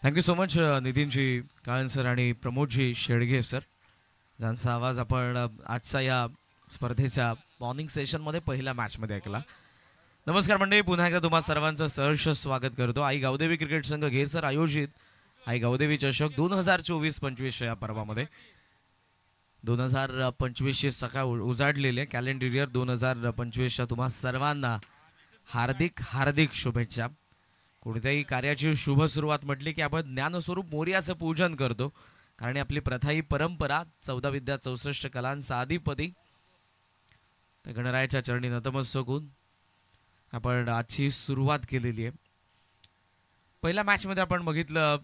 Thank you so much Nitinji Kalan sir आणि Pramod ji Shedge sir, ज्यांचा आवाज आपण आजच्या या स्पर्धेच्या मॉर्निंग सेशनमध्ये पहिल्या मॅचमध्ये ऐकला. नमस्कार मंडळी, पुन्हा एकदा तुम्हा सर्वांचं सहर्ष स्वागत करतो. आई गावदेवी क्रिकेट संघ घे सर आयोजित आई गावदेवी चषक 2024-25 या पर्वामध्ये 2025ची सकाळ उजाडलेली आहे. कॅलेंडर इयर 2025च्या तुम्हा सर्वांना हार्दिक हार्दिक शुभेच्छा. कोणत्याही कार्याची शुभ सुरुवात म्हटली की आपण ज्ञानस्वरूप मोर्याचं पूजन करतो, कारण आपली प्रथा ही परंपरा 14 विद्या 64 कलांचा अधिपती त्या गणरायाच्या चरणी नतमस्तक होऊन आपण आजची सुरुवात केलेली आहे. पहिल्या मॅचमध्ये आपण बघितलं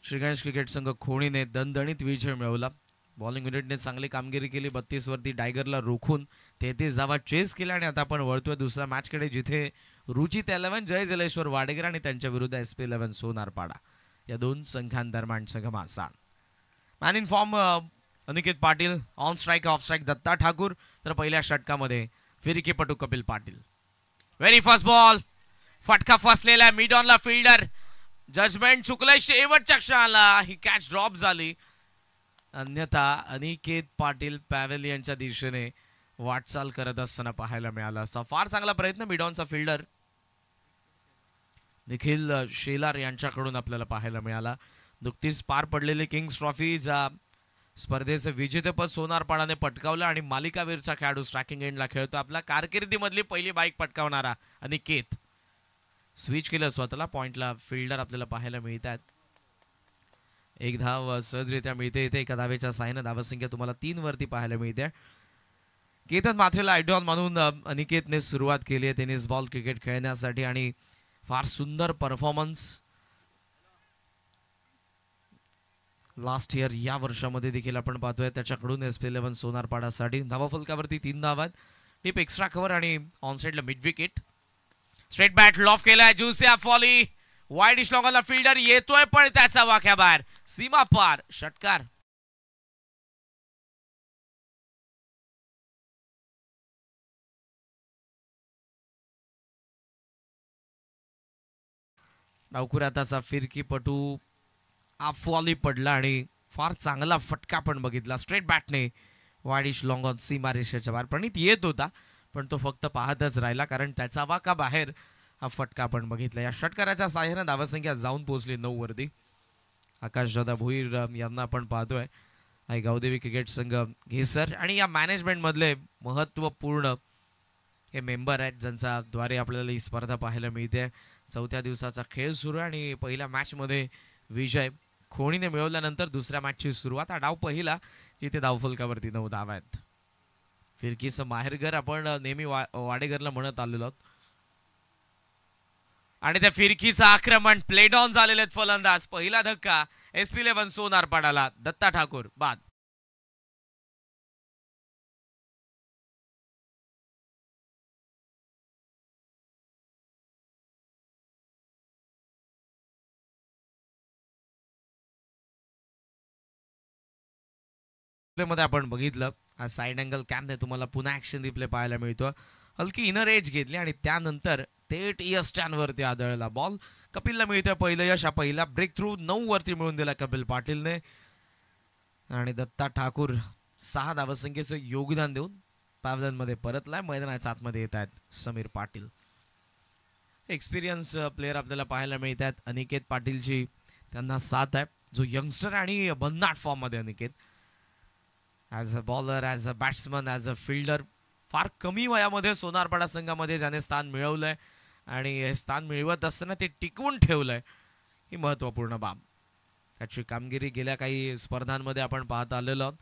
श्री गणेश क्रिकेट संघ खोणीने दणदणीत विजय मिळवला. बॉलिंग युनिटने चांगली कामगिरी केली. 32 वरती टायगरला रोखून 33 धावा चेस केल्या आणि आता आपण वळतोय दुसऱ्या मॅचकडे, जिथे रुचित 11 जय जलेश्वर वाडेकर आणि त्यांच्या विरुद्ध SP 11 सोनारपाडा या दोन संघांदरम्यानचा घमासान. Man in form Aniket Patil, on strike off strike Datta Thakur, तर पहिल्या षटकामध्ये फिरकीपटू Kapil Patil. Very first ball, फटका फसलेला मिड ऑनला फिल्डर, जजमेंट चुकलंय शेवटच्या क्षणाला, ही कॅच ड्रॉप झाली. अन्यथा अनिकेत पाटील पॅव्हेलियनच्या दिशेने वाटचाल करत असताना पाहायला मिळाला. असा फार चांगला प्रयत्न मिडॉनचा फिल्डर निखिल शेलार यांच्याकडून आपल्याला पाहायला मिळाला. नुकतीच पार पडलेली किंग्स ट्रॉफीच्या स्पर्धेचं विजेतेपद सोनारपाडाने पटकावलं आणि मालिकावीरचा खेळाडू स्ट्रायकिंग एंडला खेळतो. आपल्या कारकिर्दीमधली पहिली बाईक पटकावणारा अनिकेत स्विच केलं स्वतःला. पॉइंटला फिल्डर आपल्याला पाहायला मिळतात. एक धाव सहजरित्या मिळते इथे. एका धावेच्या साहाय्याने धावसंख्या तुम्हाला 3 वरती पाहायला मिळते. केतन माथेला आयडॉल म्हणून अनिकेतने सुरुवात केली आहे टेनिस बॉल क्रिकेट खेळण्यासाठी आणि फार सुंदर परफॉर्मन्स लास्ट इयर या वर्षामध्ये देखील आपण पाहतोय त्याच्याकडून SP 11 सोनारपाडासाठी. धावा फलकावरती 3 धावा, टीप एक्स्ट्रा कव्हर आणि ऑनसाइडला mid wicket. Straight bat loft केलाय, ज्युसिया फॉली वाईड इशलॉंगला फिल्डर येतोय पण त्याचा वाख्या बाहेर, सीमा पार, षटकार. डावखुऱ्याताचा फिरकीपटू आफवाली पडला आणि फार चांगला फटका पण बघितला. स्ट्रेट बॅटने वाईड लॉंग ऑन सीमा रेषेच्या बाहेर. प्रणित येत होता पण तो फक्त पाहतच राहिला, कारण त्याचा वाका बाहेर हा फटका आपण बघितला. या षटकाराच्या साहाय्याने धावसंख्या जाऊन पोहोचली 9 वरती. आकाश दादा भोईर यांना आपण पाहतोय आई गावदेवी क्रिकेट संघ घेसर आणि या मॅनेजमेंट मधले महत्वपूर्ण हे मेंबर आहेत, ज्यांच्या द्वारे आपल्याला ही स्पर्धा पाहायला मिळते. 4थ्या दिवसाचा खेळ सुरू आणि पहिल्या मॅच मध्ये विजय खोणीने मिळवल्यानंतर दुसऱ्या मॅचची सुरुवात. हा डाव पहिला जिथे धावफलकावरती 9 धावा आहेत. फिरकीचं माहेरघर आपण नेहमी वाडेघरला म्हणत आलेलो आहोत आणि त्या फिरकीचं आक्रमण प्लेड ऑन झालेले आहेत फलंदाज. पहिला धक्का SP 11 सोनारपाडाला, दत्ता ठाकूर बाद. मध्ये आपण बघितलं साइड अँगल कॅमने तुम्हाला पुन्हा ऍक्शन रिप्ले पाहायला मिळतो. हलकी इनर एज घेतली आणि त्यानंतर थेट स्टँड वरती आदळला बॉल. कपिलला मिळतोय पहिलं यश. हा पहिला ब्रेक थ्रू 9 वरती मिळून दिला कपिल पाटीलने आणि दत्ता ठाकूर 6 धावसंख्येचं योगदान देऊन पॅव्हलियन मध्ये परतलाय. मैदानाच्या आतमध्ये येत आहेत समीर पाटील. एक्सपिरियन्स प्लेयर आपल्याला पाहायला मिळतात. अनिकेत पाटीलची त्यांना साथ आहे, जो यंगस्टर आणि भन्नाट फॉर्म मध्ये Aniket as a bowler, as a batsman, as a fielder फार कमी वयामध्ये सोनारपाडा संघामध्ये ज्याने स्थान मिळवलंय आणि हे स्थान मिळवत असताना ते टिकवून ठेवलंय, ही महत्त्वपूर्ण बाब. त्याची कामगिरी गेल्या काही स्पर्धांमध्ये आपण पाहत आलेलो आहोत.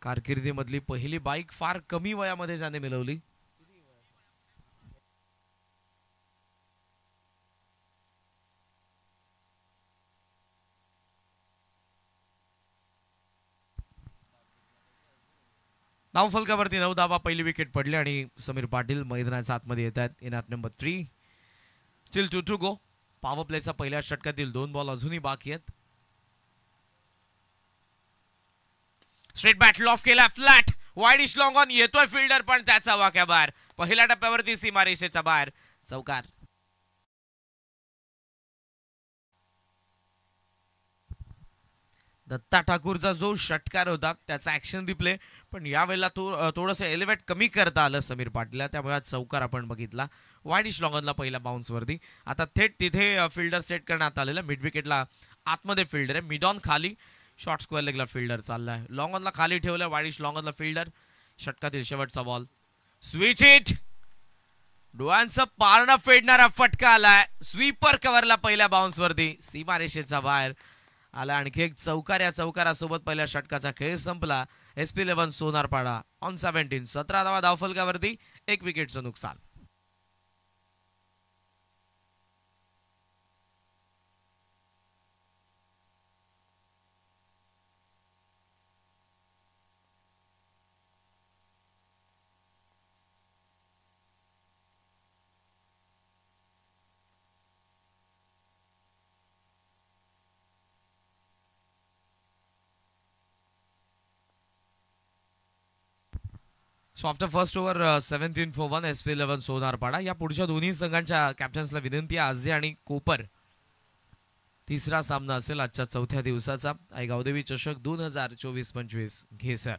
कारकिर्दीमधली पहिली बाईक फार कमी वयामध्ये ज्याने मिळवली. धावफलकावरती 9 धावा, पहिली विकेट पडली आणि समीर पाटील मैदानाच्या आतमध्ये येत आहेत. In at number 3, still 2 to go. Power प्लेचा पहिल्या षटकातील 2 बॉल अजूनही बाकी आहेत. स्ट्रेट बॅट लॉफ केला, फ्लॅट वाईड लॉंग ऑन येतोय फिल्डर पण त्याचा वाक्या बाहेर. पहिल्या टप्प्यावरती सीमारेषेच्या बाहेर, चौकार. दत्ता ठाकूरचा जो षटकार होता त्याचा ॲक्शन रिप्ले, पण यावेळेला तो थोडंसं एलिव्हेट कमी करता आलं समीर पाटीलला, त्यामुळे आज चौकार आपण बघितला. वाईडिश लॉंगनला पहिल्या बाउन्सवरती. आता थेट तिथे फिल्डर सेट करण्यात आलेला. मिड विकेटला आतमध्ये फिल्डर आहे, मिड ऑन खाली शॉर्ट स्क्वेअर लेगला फिल्डर चाललाय. लॉंगनला खाली ठेवलं, वाईडिश लॉंगनला फिल्डर. षटकातील शेवटचा बॉल, स्विच हिट, डोळ्यांचं पारणं फेडणारा फटका आलाय. स्वीपर कव्हरला पहिल्या बाउन्सवरती, सीमारेषेचा बाहेर आला. आणखी एक चौकार, या चौकारासोबत पहिल्या षटकाचा खेळ संपला. SP11 सोनारपाडा ऑन 17, 17 धावा धावफलकावरती, 1 विकेटचं नुकसान. So after first over 17 for 1 SP11 Sonarpada. या पुढच्या दोन्ही संघांच्या कॅप्टन्सला विनंती आहे, आजदे आणि कोपर. तिसरा सामना असेल आजच्या चौथ्या दिवसाचा. आई गावदेवी चषक 2024-25 घेसर.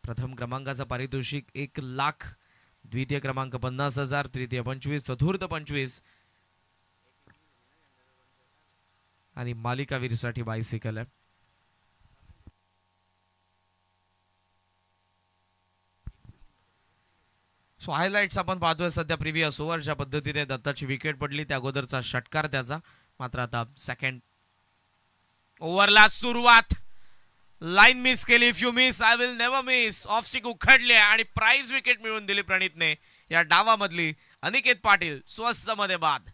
प्रथम क्रमांकाचा पारितोषिक 1 लाख, द्वितीय क्रमांक 50,000, तृतीय 25, चतुर्थ 25 आणि मालिकावीरसाठी बायसिकल आहे. सो हायलाइट्स आपण पाहतोय सध्या प्रिव्हियस ओव्हर, ज्या पद्धतीने दत्ताची विकेट पडली त्या अगोदरचा षटकार त्याचा. मात्र आता सेकंड ओव्हरला सुरुवात, लाईन मिस केली. If you miss I will never miss. Off stick उखडले आणि प्राइज विकेट मिळवून दिली प्रणितने. या डावामधली अनिकेत पाटील स्वस्त मध्ये बाद.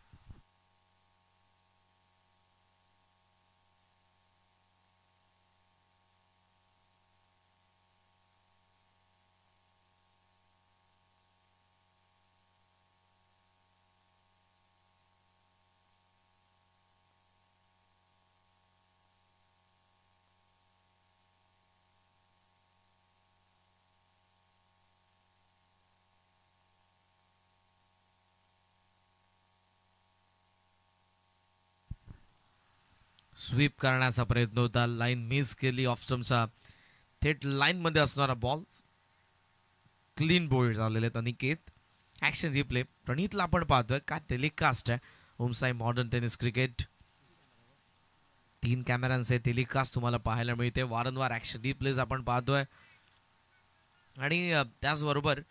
स्वीप करण्याचा प्रयत्न होता, लाईन मिस केली. ऑफ स्टंपचा थेट लाईन मध्ये असणारा बॉल. क्लीन बोल्ड झालेले आहेत अनिकेत. ऍक्शन रिप्ले प्रणितला आपण पाहतोय, का टेलिकास्ट आहे ओमसाई मॉडर्न टेनिस क्रिकेट. 3 कॅमेऱ्यांचे टेलिकास्ट तुम्हाला पाहायला मिळते. वारंवार ऍक्शन रिप्लेज आपण पाहतोय. आणि त्याचबरोबर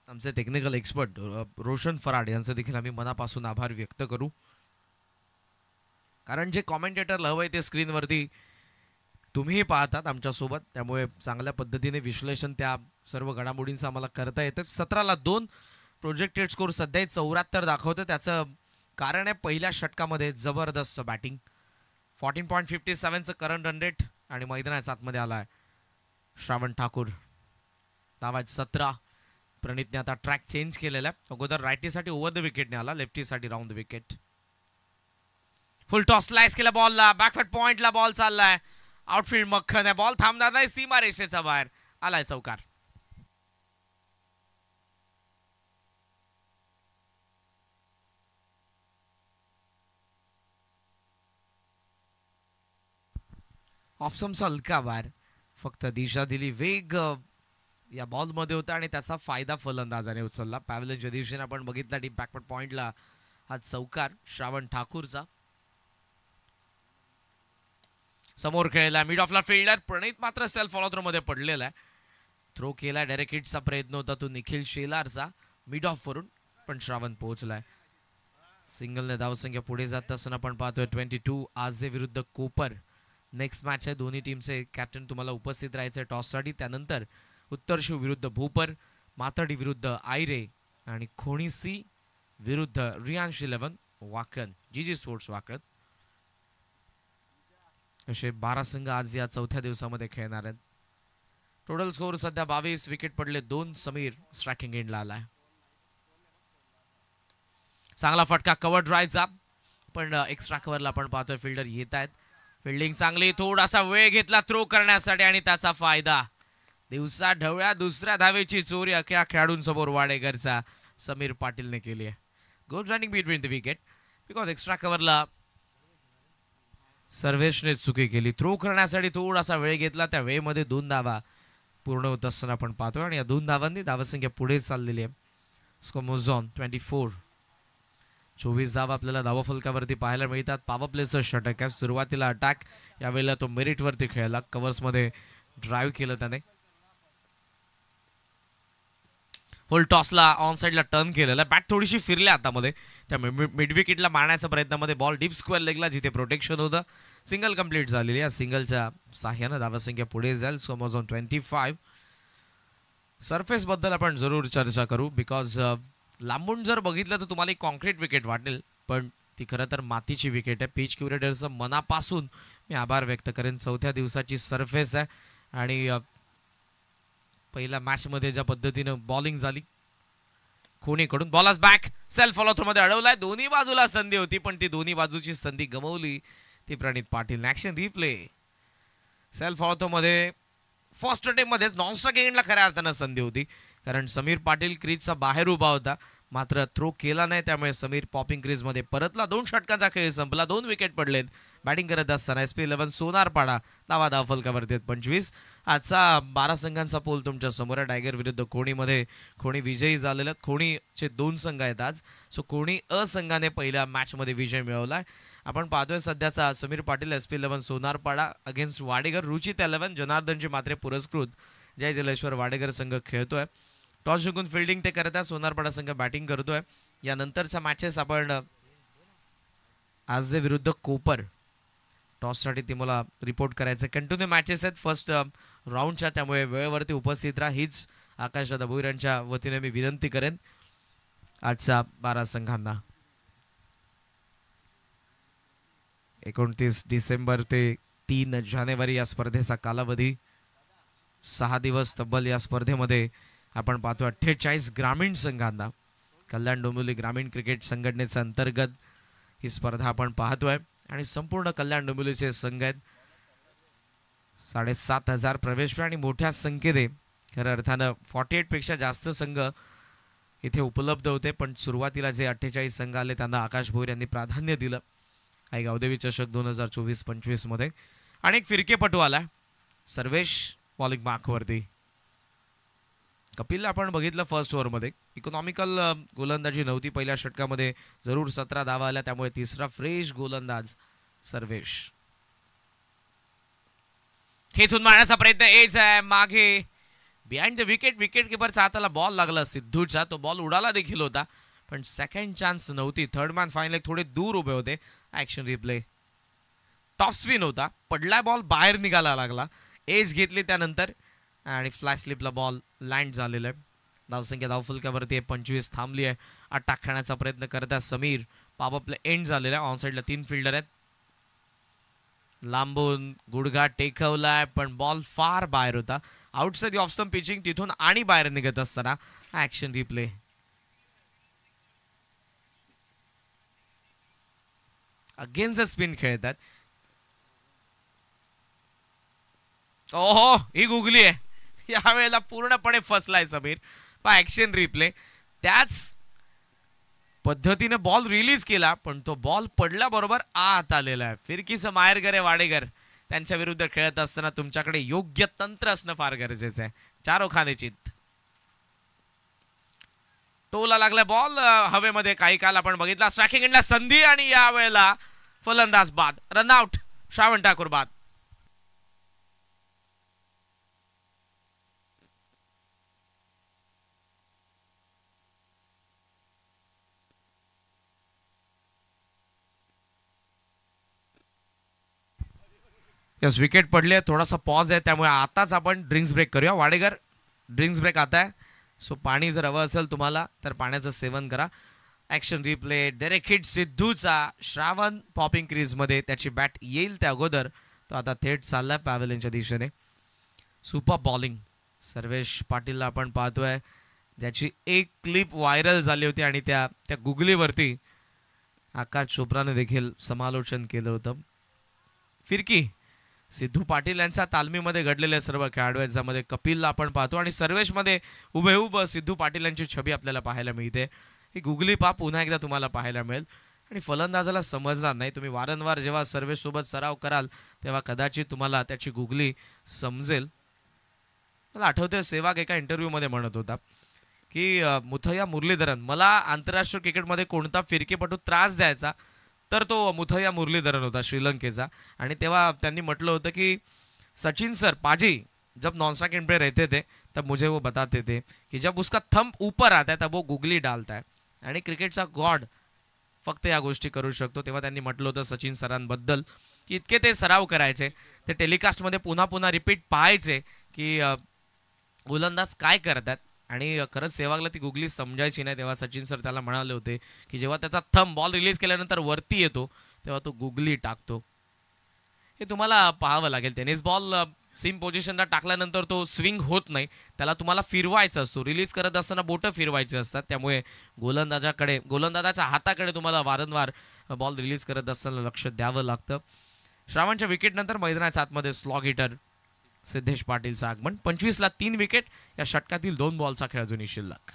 आमचे टेक्निकल एक्सपर्ट रोशन फराड यांचे देखील आम्ही मनापासून आभार व्यक्त करू. कारण जे कॉमेंटेटर हवंय ते स्क्रीनवरती तुम्हीही पाहतात आमच्यासोबत, त्यामुळे चांगल्या पद्धतीने विश्लेषण त्या सर्व घडामोडींचं आम्हाला करता येतं. 17ला 2 प्रोजेक्टेड स्कोर सध्या 74 दाखवतं. त्याचं कारण आहे पहिल्या षटकामध्ये जबरदस्त बॅटिंग. 14.57चं करंट रन रेट आणि मैदानाच्या आतमध्ये आलाय श्रावण ठाकूर. धावा 17. प्रणितने आता ट्रॅक चेंज केलेला आहे. अगोदर रायटीसाठी ओव्हर द विकेटने आला, लेफ्टीसाठी round the wicket. Full toss slice केला बॉलला, बॅकफुट पॉइंटला बॉल चाललाय. आउटफील्ड मक्खन आहे, बॉल थांबणार नाही, सीमा रेषेचा बाहेर आलाय चौकार. ऑफसमचा हलका बाहेर, फक्त दिशा दिली. वेग या बॉल मध्ये होता आणि त्याचा फायदा फलंदाजाने उचलला. पॅव्हलियनच्या दिशेने आपण बघितला डीप बॅकफुट पॉइंटला हा चौकार श्रावण ठाकूरचा. समोर खेळला मिड ऑफला फिल्डर प्रणित मात्र सेल्फ फॉलो थ्रो मध्ये पडलेला आहे. थ्रो केला, डायरेक्ट हिटचा प्रयत्न होता तो निखिल शेलारचा मिड ऑफ वरून, पण श्रावण पोहोचलाय. सिंगलने धावसंख्या पुढे जात असताना आपण पाहतोय 22 आजदे विरुद्ध कोपर. नेक्स्ट मॅच आहे. दोन्ही टीमचे कॅप्टन तुम्हाला उपस्थित राहायचे टॉससाठी. त्यानंतर उत्तरशिव विरुद्ध भूपर, मातडी विरुद्ध आयरे आणि खोणीसी विरुद्ध रियांश 11 वाकण, जीजी स्पोर्ट्स वाकण. असे 12 संघ आज या चौथ्या दिवसामध्ये खेळणार आहेत. टोटल स्कोर सध्या 22. विकेट पडले 2. समीर स्ट्रायकिंग एंडला आलाय. चांगला फटका कव्हर ड्रायचा, पण एक्स्ट्रा कव्हरला आपण पाहतोय फिल्डर येत आहेत. फिल्डिंग चांगली, थोडासा वेळ घेतला थ्रो करण्यासाठी आणि त्याचा फायदा. दिवसा ढवळ्या दुसऱ्या धावेची चोरी अख्या खेळाडूंसमोर वाडेकरचा समीर पाटीलने केली आहे. Good running between the wicket, because extra कव्हरला सर्वेशने चुकी केली. थ्रो करण्यासाठी थोडासा वेळ घेतला, त्या वेळेमध्ये 2 धावा पूर्ण होत असताना आपण पाहतोय आणि या 2 धावांनी धावसंख्या पुढे चाललेली आहे. Score moves on 24. 24 धावा आपल्याला धावफलकावरती पाहायला मिळतात. पॉवर प्लेचं षटक आहे. सुरुवातीला अटॅक, यावेळेला तो मेरिटवरती खेळला, कव्हर्समध्ये ड्राईव्ह केलं त्याने. होल टॉसला ऑन साईडला टर्न केलेला, बॅट थोडीशी फिरल्या हातामध्ये, त्या मिड विकेटला मारण्याच्या प्रयत्नामध्ये बॉल डीप स्क्वेअर लेगला जिथे प्रोटेक्शन होतं. सिंगल कंप्लीट झालेली. या सिंगलच्या साह्यानं धावसंख्या पुढे जाईल. So Moj on 25. सरफेस बद्दल आपण जरूर चर्चा करू, बिकॉज लांबून जर बघितलं तर तुम्हाला एक कॉन्क्रीट विकेट वाटेल, पण ती खरं तर मातीची विकेट आहे. पिच क्युरेटरचं मनापासून मी आभार व्यक्त करेन. 4थ्या दिवसाची सरफेस आहे आणि पहिल्या मॅचमध्ये ज्या पद्धतीनं बॉलिंग झाली खोनीकडून, bowlers back, self follow throw मध्ये अडवलाय. दोन्ही बाजूला संधी होती, पण ती दोन्ही बाजूची संधी गमवली ती Pranit Patil. Action replay. Self follow throw मध्ये फर्स्ट अटेम्प्ट मध्येच नॉन स्ट्राइक एंडला खऱ्या अर्थानं संधी होती, कारण समीर पाटील क्रीजचा बाहेर उभा होता, मात्र थ्रो केला नाही, त्यामुळे समीर पॉपिंग क्रीज मध्ये परतला. 2 षटकांचा खेळ संपला, 2 विकेट पडलेत. बॅटिंग करत असताना SP11 सोनारपाडा धावफलकावरती 25. आजचा 12 संघांचा पोल तुमच्या समोर आहे. टायगर विरुद्ध खोणीमध्ये खोणी विजयी झालेले आहेत. खोणीचे 2 संघ आहेत आज. सो खोणी अ संघाने पहिल्या मॅचमध्ये विजय मिळवलाय. आपण पाहतोय सध्याचा समीर पाटील SP11 सोनारपाडा अगेन्स्ट वाडेगर, रुचित 11 जनार्दनजी मात्रे पुरस्कृत जय जलेश्वर वाडेगर संघ खेळतोय. टॉस जिंकून फिल्डिंग ते करत आहे. सोनारपाडा संघ बॅटिंग करतोय. यानंतरच्या मॅचेस आपण आज विरुद्ध कोपर, टॉससाठी ते मला रिपोर्ट करायचं. कंटिन्यू मॅचेस आहेत फर्स्ट राऊंडच्या, त्यामुळे वेळेवरती उपस्थित राहा हीच आकाश भोईर यांच्या वतीने मी विनंती करेन आजच्या 12 संघांना. 29 डिसेंबर ते 3 जानेवारी या स्पर्धेचा कालावधी. 6 दिवस तब्बल या स्पर्धेमध्ये आपण पाहतो. 48 ग्रामीण संघांना कल्याण डोंबिवली ग्रामीण क्रिकेट संघटनेच्या अंतर्गत ही स्पर्धा आपण पाहतोय आणि संपूर्ण कल्याण डोंबिवलीचे संघ आहेत. 7,500 प्रवेश आणि मोठ्या संख्येने खऱ्या अर्थानं 48 पेक्षा जास्त संघ इथे उपलब्ध होते, पण सुरुवातीला जे 48 संघ आले त्यांना आकाश भोईर यांनी प्राधान्य दिलं. आई गावदेवी चषक 2024-25 मध्ये अनेक फिरकेपटू आला. सर्वेश बॉलिंग मार्कवरती. कपिलला आपण बघितलं फर्स्ट ओव्हरमध्ये, इकॉनॉमिकल गोलंदाजी नव्हती. पहिल्या षटकामध्ये जरूर 17 धावा आल्या, त्यामुळे तिसरा फ्रेश गोलंदाज सर्वेश. खेचून मारण्याचा प्रयत्न एज आहे मागे बिहाइंड द विकेट. विकेट किपरच्या हाताला बॉल लागला सिद्धूचा, तो बॉल उडाला देखील होता, पण सेकंड चान्स नव्हती. थर्ड मॅन फायनल थोडे दूर उभे होते. Action replay. टॉप स्पिन होता, पडला बॉल बाहेर निघाला लागला, एज घेतली त्यानंतर आणि फ्लॅश स्लिपला बॉल लँड झालेला आहे. धावसंख्या धावफलकावरती 25 थांबली आहे. अटॅक खेळण्याचा प्रयत्न करत आहे समीर. पॉप प्ले एंड झालेला आहे. ऑन साईडला 3 फिल्डर आहेत. लांबून गुडघा टेकवलाय, पण बॉल फार बाहेर होता. आउटसाइड ऑफ स्टंप पिचिंग, तिथून आणि बाहेर निघत असताना ऍक्शन रिप्ले. अगेन्स्ट स्पिन खेळतात. ओहो, ही गुगली आहे. यावेळेला पूर्णपणे फसलाय समीर. Action replay. त्याच पद्धतीने बॉल रिलीज केला, पण तो बॉल पडला बरोबर आत आलेला आहे. फिरकीचं माहेरघर आहे वाडेगर. त्यांच्या विरुद्ध खेळत असताना तुमच्याकडे योग्य तंत्र असणं फार गरजेचं आहे. चारोखाने चित. टोला लागला बॉल हवेमध्ये. काही काल आपण बघितला स्ट्रायकिंग एंडला संधी आणि यावेळेला फलंदाज बाद. रनआउट. श्रावण ठाकूर बाद. यस, विकेट पडले. थोडासा पॉज आहे, त्यामुळे आताच आपण ड्रिंक्स ब्रेक करूया. वाडेगर, ड्रिंक्स ब्रेक आता आहे. सो पाणी जर हवं असेल तुम्हाला तर पाण्याचं सेवन करा. Action replay. डायरेक्ट हिट सिद्धूचा. श्रावण पॉपिंग क्रीजमध्ये त्याची बॅट येईल त्या अगोदर तो आता थेट चाललाय पॅव्हलियनच्या दिशेने. सुपर बॉलिंग सर्वेश पाटीलला आपण पाहतोय, ज्याची एक क्लिप व्हायरल झाली होती आणि त्या गुगलीवरती आकाश चोप्राने देखील समालोचन केलं होतं. फिरकी सिद्धू पाटील यांच्या तालमीमध्ये घडलेल्या सर्व खेळाडू आहेत, ज्यामध्ये कपिलला आपण पाहतो आणि सर्वेशमध्ये हुबेहूब सिद्धू पाटील यांची छबी आपल्याला पाहायला मिळते. ही गुगली पा पुन्हा एकदा तुम्हाला पाहायला मिळेल. आणि फलंदाजाला समजणार नाही. तुम्ही वारंवार जेव्हा सर्वेसोबत सराव कराल तेव्हा कदाचित तुम्हाला त्याची गुगली समजेल. मला आठवतंय सेवाग एका इंटरव्ह्यूमध्ये म्हणत होता की मुथय्या मुरलीधरन, मला आंतरराष्ट्रीय क्रिकेटमध्ये कोणता फिरकीपटू त्रास द्यायचा तर तो मुथय्या मुरलीधरन होता श्रीलंकेचा. आणि तेव्हा त्यांनी म्हटलं होतं की सचिन सर पाजी जब नॉन स्ट्राइक एंड पे रहते थे तब मुझे वो बताते थे कि जब उसका थंब ऊपर आता है तब वो गुगली डालता है. आणि क्रिकेटचा गॉड फक्त या गोष्टी करू शकतो. तेव्हा त्यांनी म्हटलं होतं सचिन सरांबद्दल की इतके ते सराव करायचे, ते टेलिकास्टमध्ये पुन्हा पुन्हा रिपीट पाहायचे की गोलंदाज काय करतात. आणि खरंच सेवागला ती गुगली समजायची नाही. तेव्हा सचिन सर त्याला म्हणाले होते की जेव्हा त्याचा थंब बॉल रिलीज केल्यानंतर वरती येतो तेव्हा तो गुगली टाकतो. हे तुम्हाला पाहावं लागेल. टेनिस बॉल सीम पोझिशनला टाकल्यानंतर तो स्विंग होत नाही, त्याला तुम्हाला फिरवायचा असतो. रिलीज करत असताना बोटं फिरवायची असतात. त्यामुळे गोलंदाजाच्या हाताकडे तुम्हाला वारंवार बॉल रिलीज करत असताना लक्ष द्यावं लागतं. श्रावणच्या विकेटनंतर मैदानाच्या आतमध्ये स्लॉग हिटर सिद्धेश पाटीलचं आगमन. 25ला 3 विकेट, या षटकातील 2 बॉलचा खेळ अजूनही शिल्लक.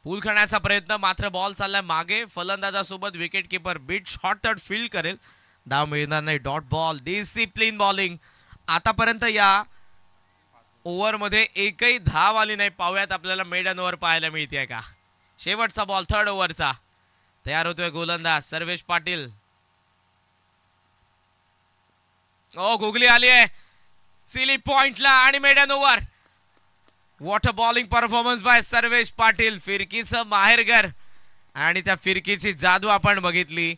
पूल करण्याचा प्रयत्न, मात्र बॉल चाललाय मागे. फलंदाजासोबत विकेट किपर बीट शॉट तट फील्ड करेल, धाव मिळणार नाही. Dot ball, discipline bowling. आतापर्यंत या ओव्हरमध्ये एकही धाव आली नाही. पाहूयात आपल्याला मेडन ओव्हर पाहायला मिळते का. शेवटचा बॉल थर्ड ओव्हरचा. तयार होतोय गोलंदाज सर्वेश पाटील. ओ गुगली आली आहे सिली पॉइंटला आणि maiden over. What a bowling performance by Sarvesh Patil. फिरकीचं माहेरघर आणि त्या फिरकीची जादू आपण बघितली.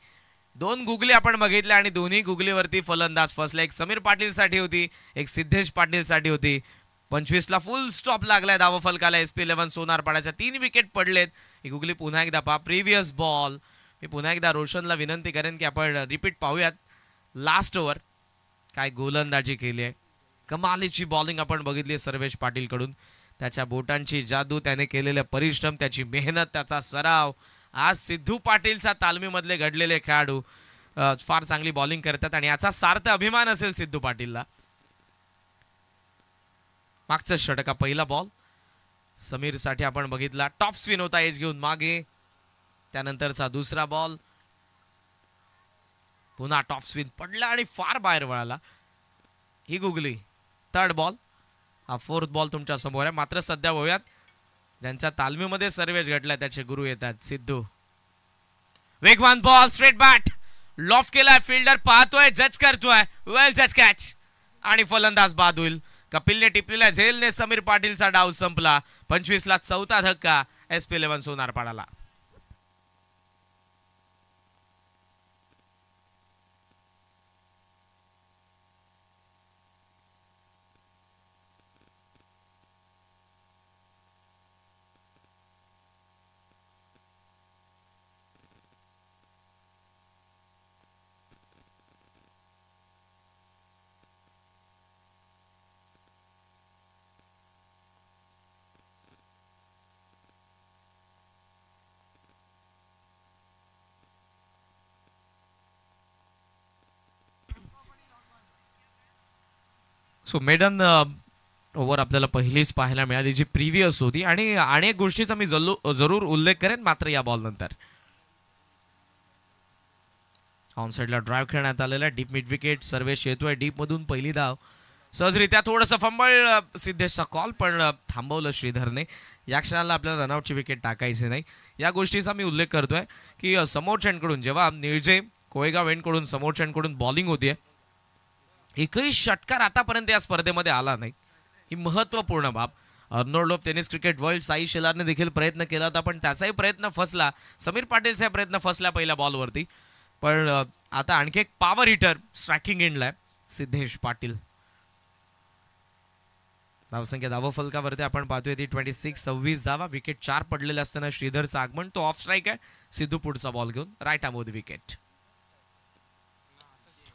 2 गुगली आपण बघितल्या आणि दोन्ही गुगलीवरती फलंदाज फसले. एक समीर पाटील साठी होती, एक सिद्धेश पाटील साठी होती. 25ला फुल स्टॉप लागलाय धावफलकाला. SP11 सोनारपाड्याच्या 3 विकेट पडलेत. ही गुगली पुन्हा एकदा पहा. Previous ball. मी पुन्हा एकदा रोशनला विनंती करेन की आपण रिपीट पाहूयात. लास्ट ओव्हर काय गोलंदाजी केली आहे. कमालीची बॉलिंग आपण बघितली सर्वेश पाटील कडून. त्याच्या बोटांची जादू, त्याने केलेले परिश्रम, त्याची मेहनत, त्याचा सराव. आज सिद्धू पाटीलचा तालमीमधले घडलेले खेळाडू फार चांगली बॉलिंग करतात आणि याचा सार्थ अभिमान असेल सिद्धू पाटीलला. मागचा षटका पहिला बॉल समीर साठी आपण बघितला. टॉप स्पिन होता एज घेऊन मागे. त्यानंतरचा दुसरा बॉल पुन्हा टॉप स्पिन पडला आणि फार बाहेर वळाला. ही गुगली. Third ball. हा फोर्थ बॉल तुमच्या समोर आहे. मात्र सध्या बघूयात ज्यांच्या तालमीमध्ये सर्वेश घडलाय त्याचे गुरु येतात. सिद्धू. वेगवान बॉल, स्ट्रेट बॅट, लॉफ्ट केलाय. फिल्डर पाहतोय, जज करतोय. वेल जज कॅच आणि फलंदाज बाद होईल. कपिलने टिपलेल्या झेलने समीर पाटीलचा डाव संपला. 25ला 4था धक्का SP11 सोनारपाडाला. सो मेडन ओव्हर आपल्याला पहिलीच पाहायला मिळाली जी प्रिव्हियस होती. आणि अनेक गोष्टीचा मी जरूर उल्लेख करेन मात्र या बॉल नंतर. ऑन साइडला ड्राइव्ह खेळण्यात आलेला. Deep mid wicket. सर्वेश येतोय डीप मधून. पहिली धाव सहजरित्या. थोडंसं फंबळ सिद्धेशचा कॉल पण थांबवलं श्रीधरने. या क्षणाला आपल्याला रनआउटची विकेट टाकायची नाही. या गोष्टीचा मी उल्लेख करतोय की समोरच्यांकडून जेव्हा निर्जय कोळेगाव एंडकडून समोरच्यांकडून बॉलिंग होतीये, एकही षटकार आतापर्यंत या स्पर्धेमध्ये आला नाही. ही महत्वपूर्ण बाब. Arnold of tennis cricket world Sai शेलारने देखील प्रयत्न केला होता पण त्याचाही प्रयत्न फसला. समीर पाटीलचा प्रयत्न फसला पहिल्या बॉलवरती. पण आता आणखी एक पॉवर हिटर स्ट्रायकिंग एंडला सिद्धेश पाटील. धावसंख्या धावफलकावरती आपण पाहतोय ती 26. 26 धावा. विकेट 4 पडलेले असताना श्रीधरचं आगमन. तो ऑफ स्ट्राईक आहे. सिद्धू पुढचा बॉल घेऊन राईट आर्मवर विकेट.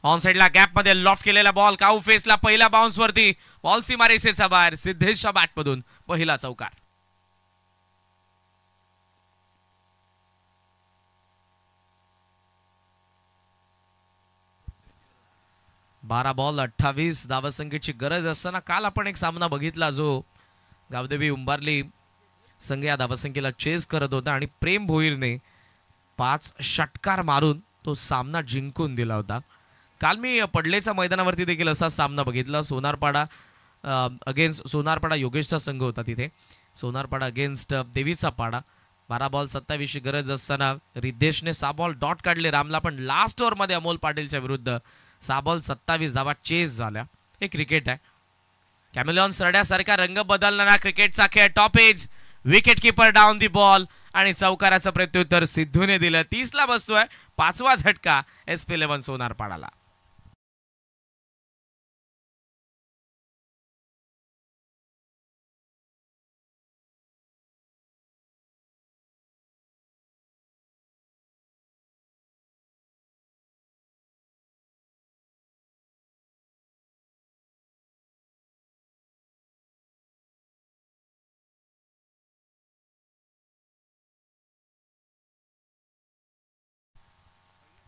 ऑन साइडला गॅप मध्ये लॉफ्ट केलेला बॉल काऊ फेसला. पहिल्या बाउन्स वरती बॉल सीमारेषेच्या बाहेर. सिद्धेशच्या बॅटमधून पहिला चौकार. 12 बॉल 28 धावसंख्येची गरज असताना काल आपण एक सामना बघितला जो गावदेवी उंबारली संघ या धावसंख्येला चेस करत होता आणि प्रेम भोईरने 5 षटकार मारून तो सामना जिंकून दिला होता. काल मी पडलेच्या मैदानावरती देखील असा सामना बघितला. सोनारपाडा अगेन्स्ट सोनारपाडा योगेशचा संघ होता तिथे. सोनारपाडा अगेन्स्ट देवीचा पाडा. 12 बॉल 27 गरज असताना रिद्धेशने 6 बॉल डॉट काढले रामला, पण लास्ट ओव्हरमध्ये अमोल पाटीलच्या विरुद्ध 6 बॉल 27 धावा चेस झाल्या. हे क्रिकेट आहे. कॅमेलॉन सरड्यासारखा रंग बदलणारा क्रिकेटचा खेळ. Top edge wicket keeper down the ball आणि चौकाराचं प्रत्युत्तर सिद्धूने दिलं. 30 ला बसतोय. 5वा झटका SP11 सोनारपाडाला.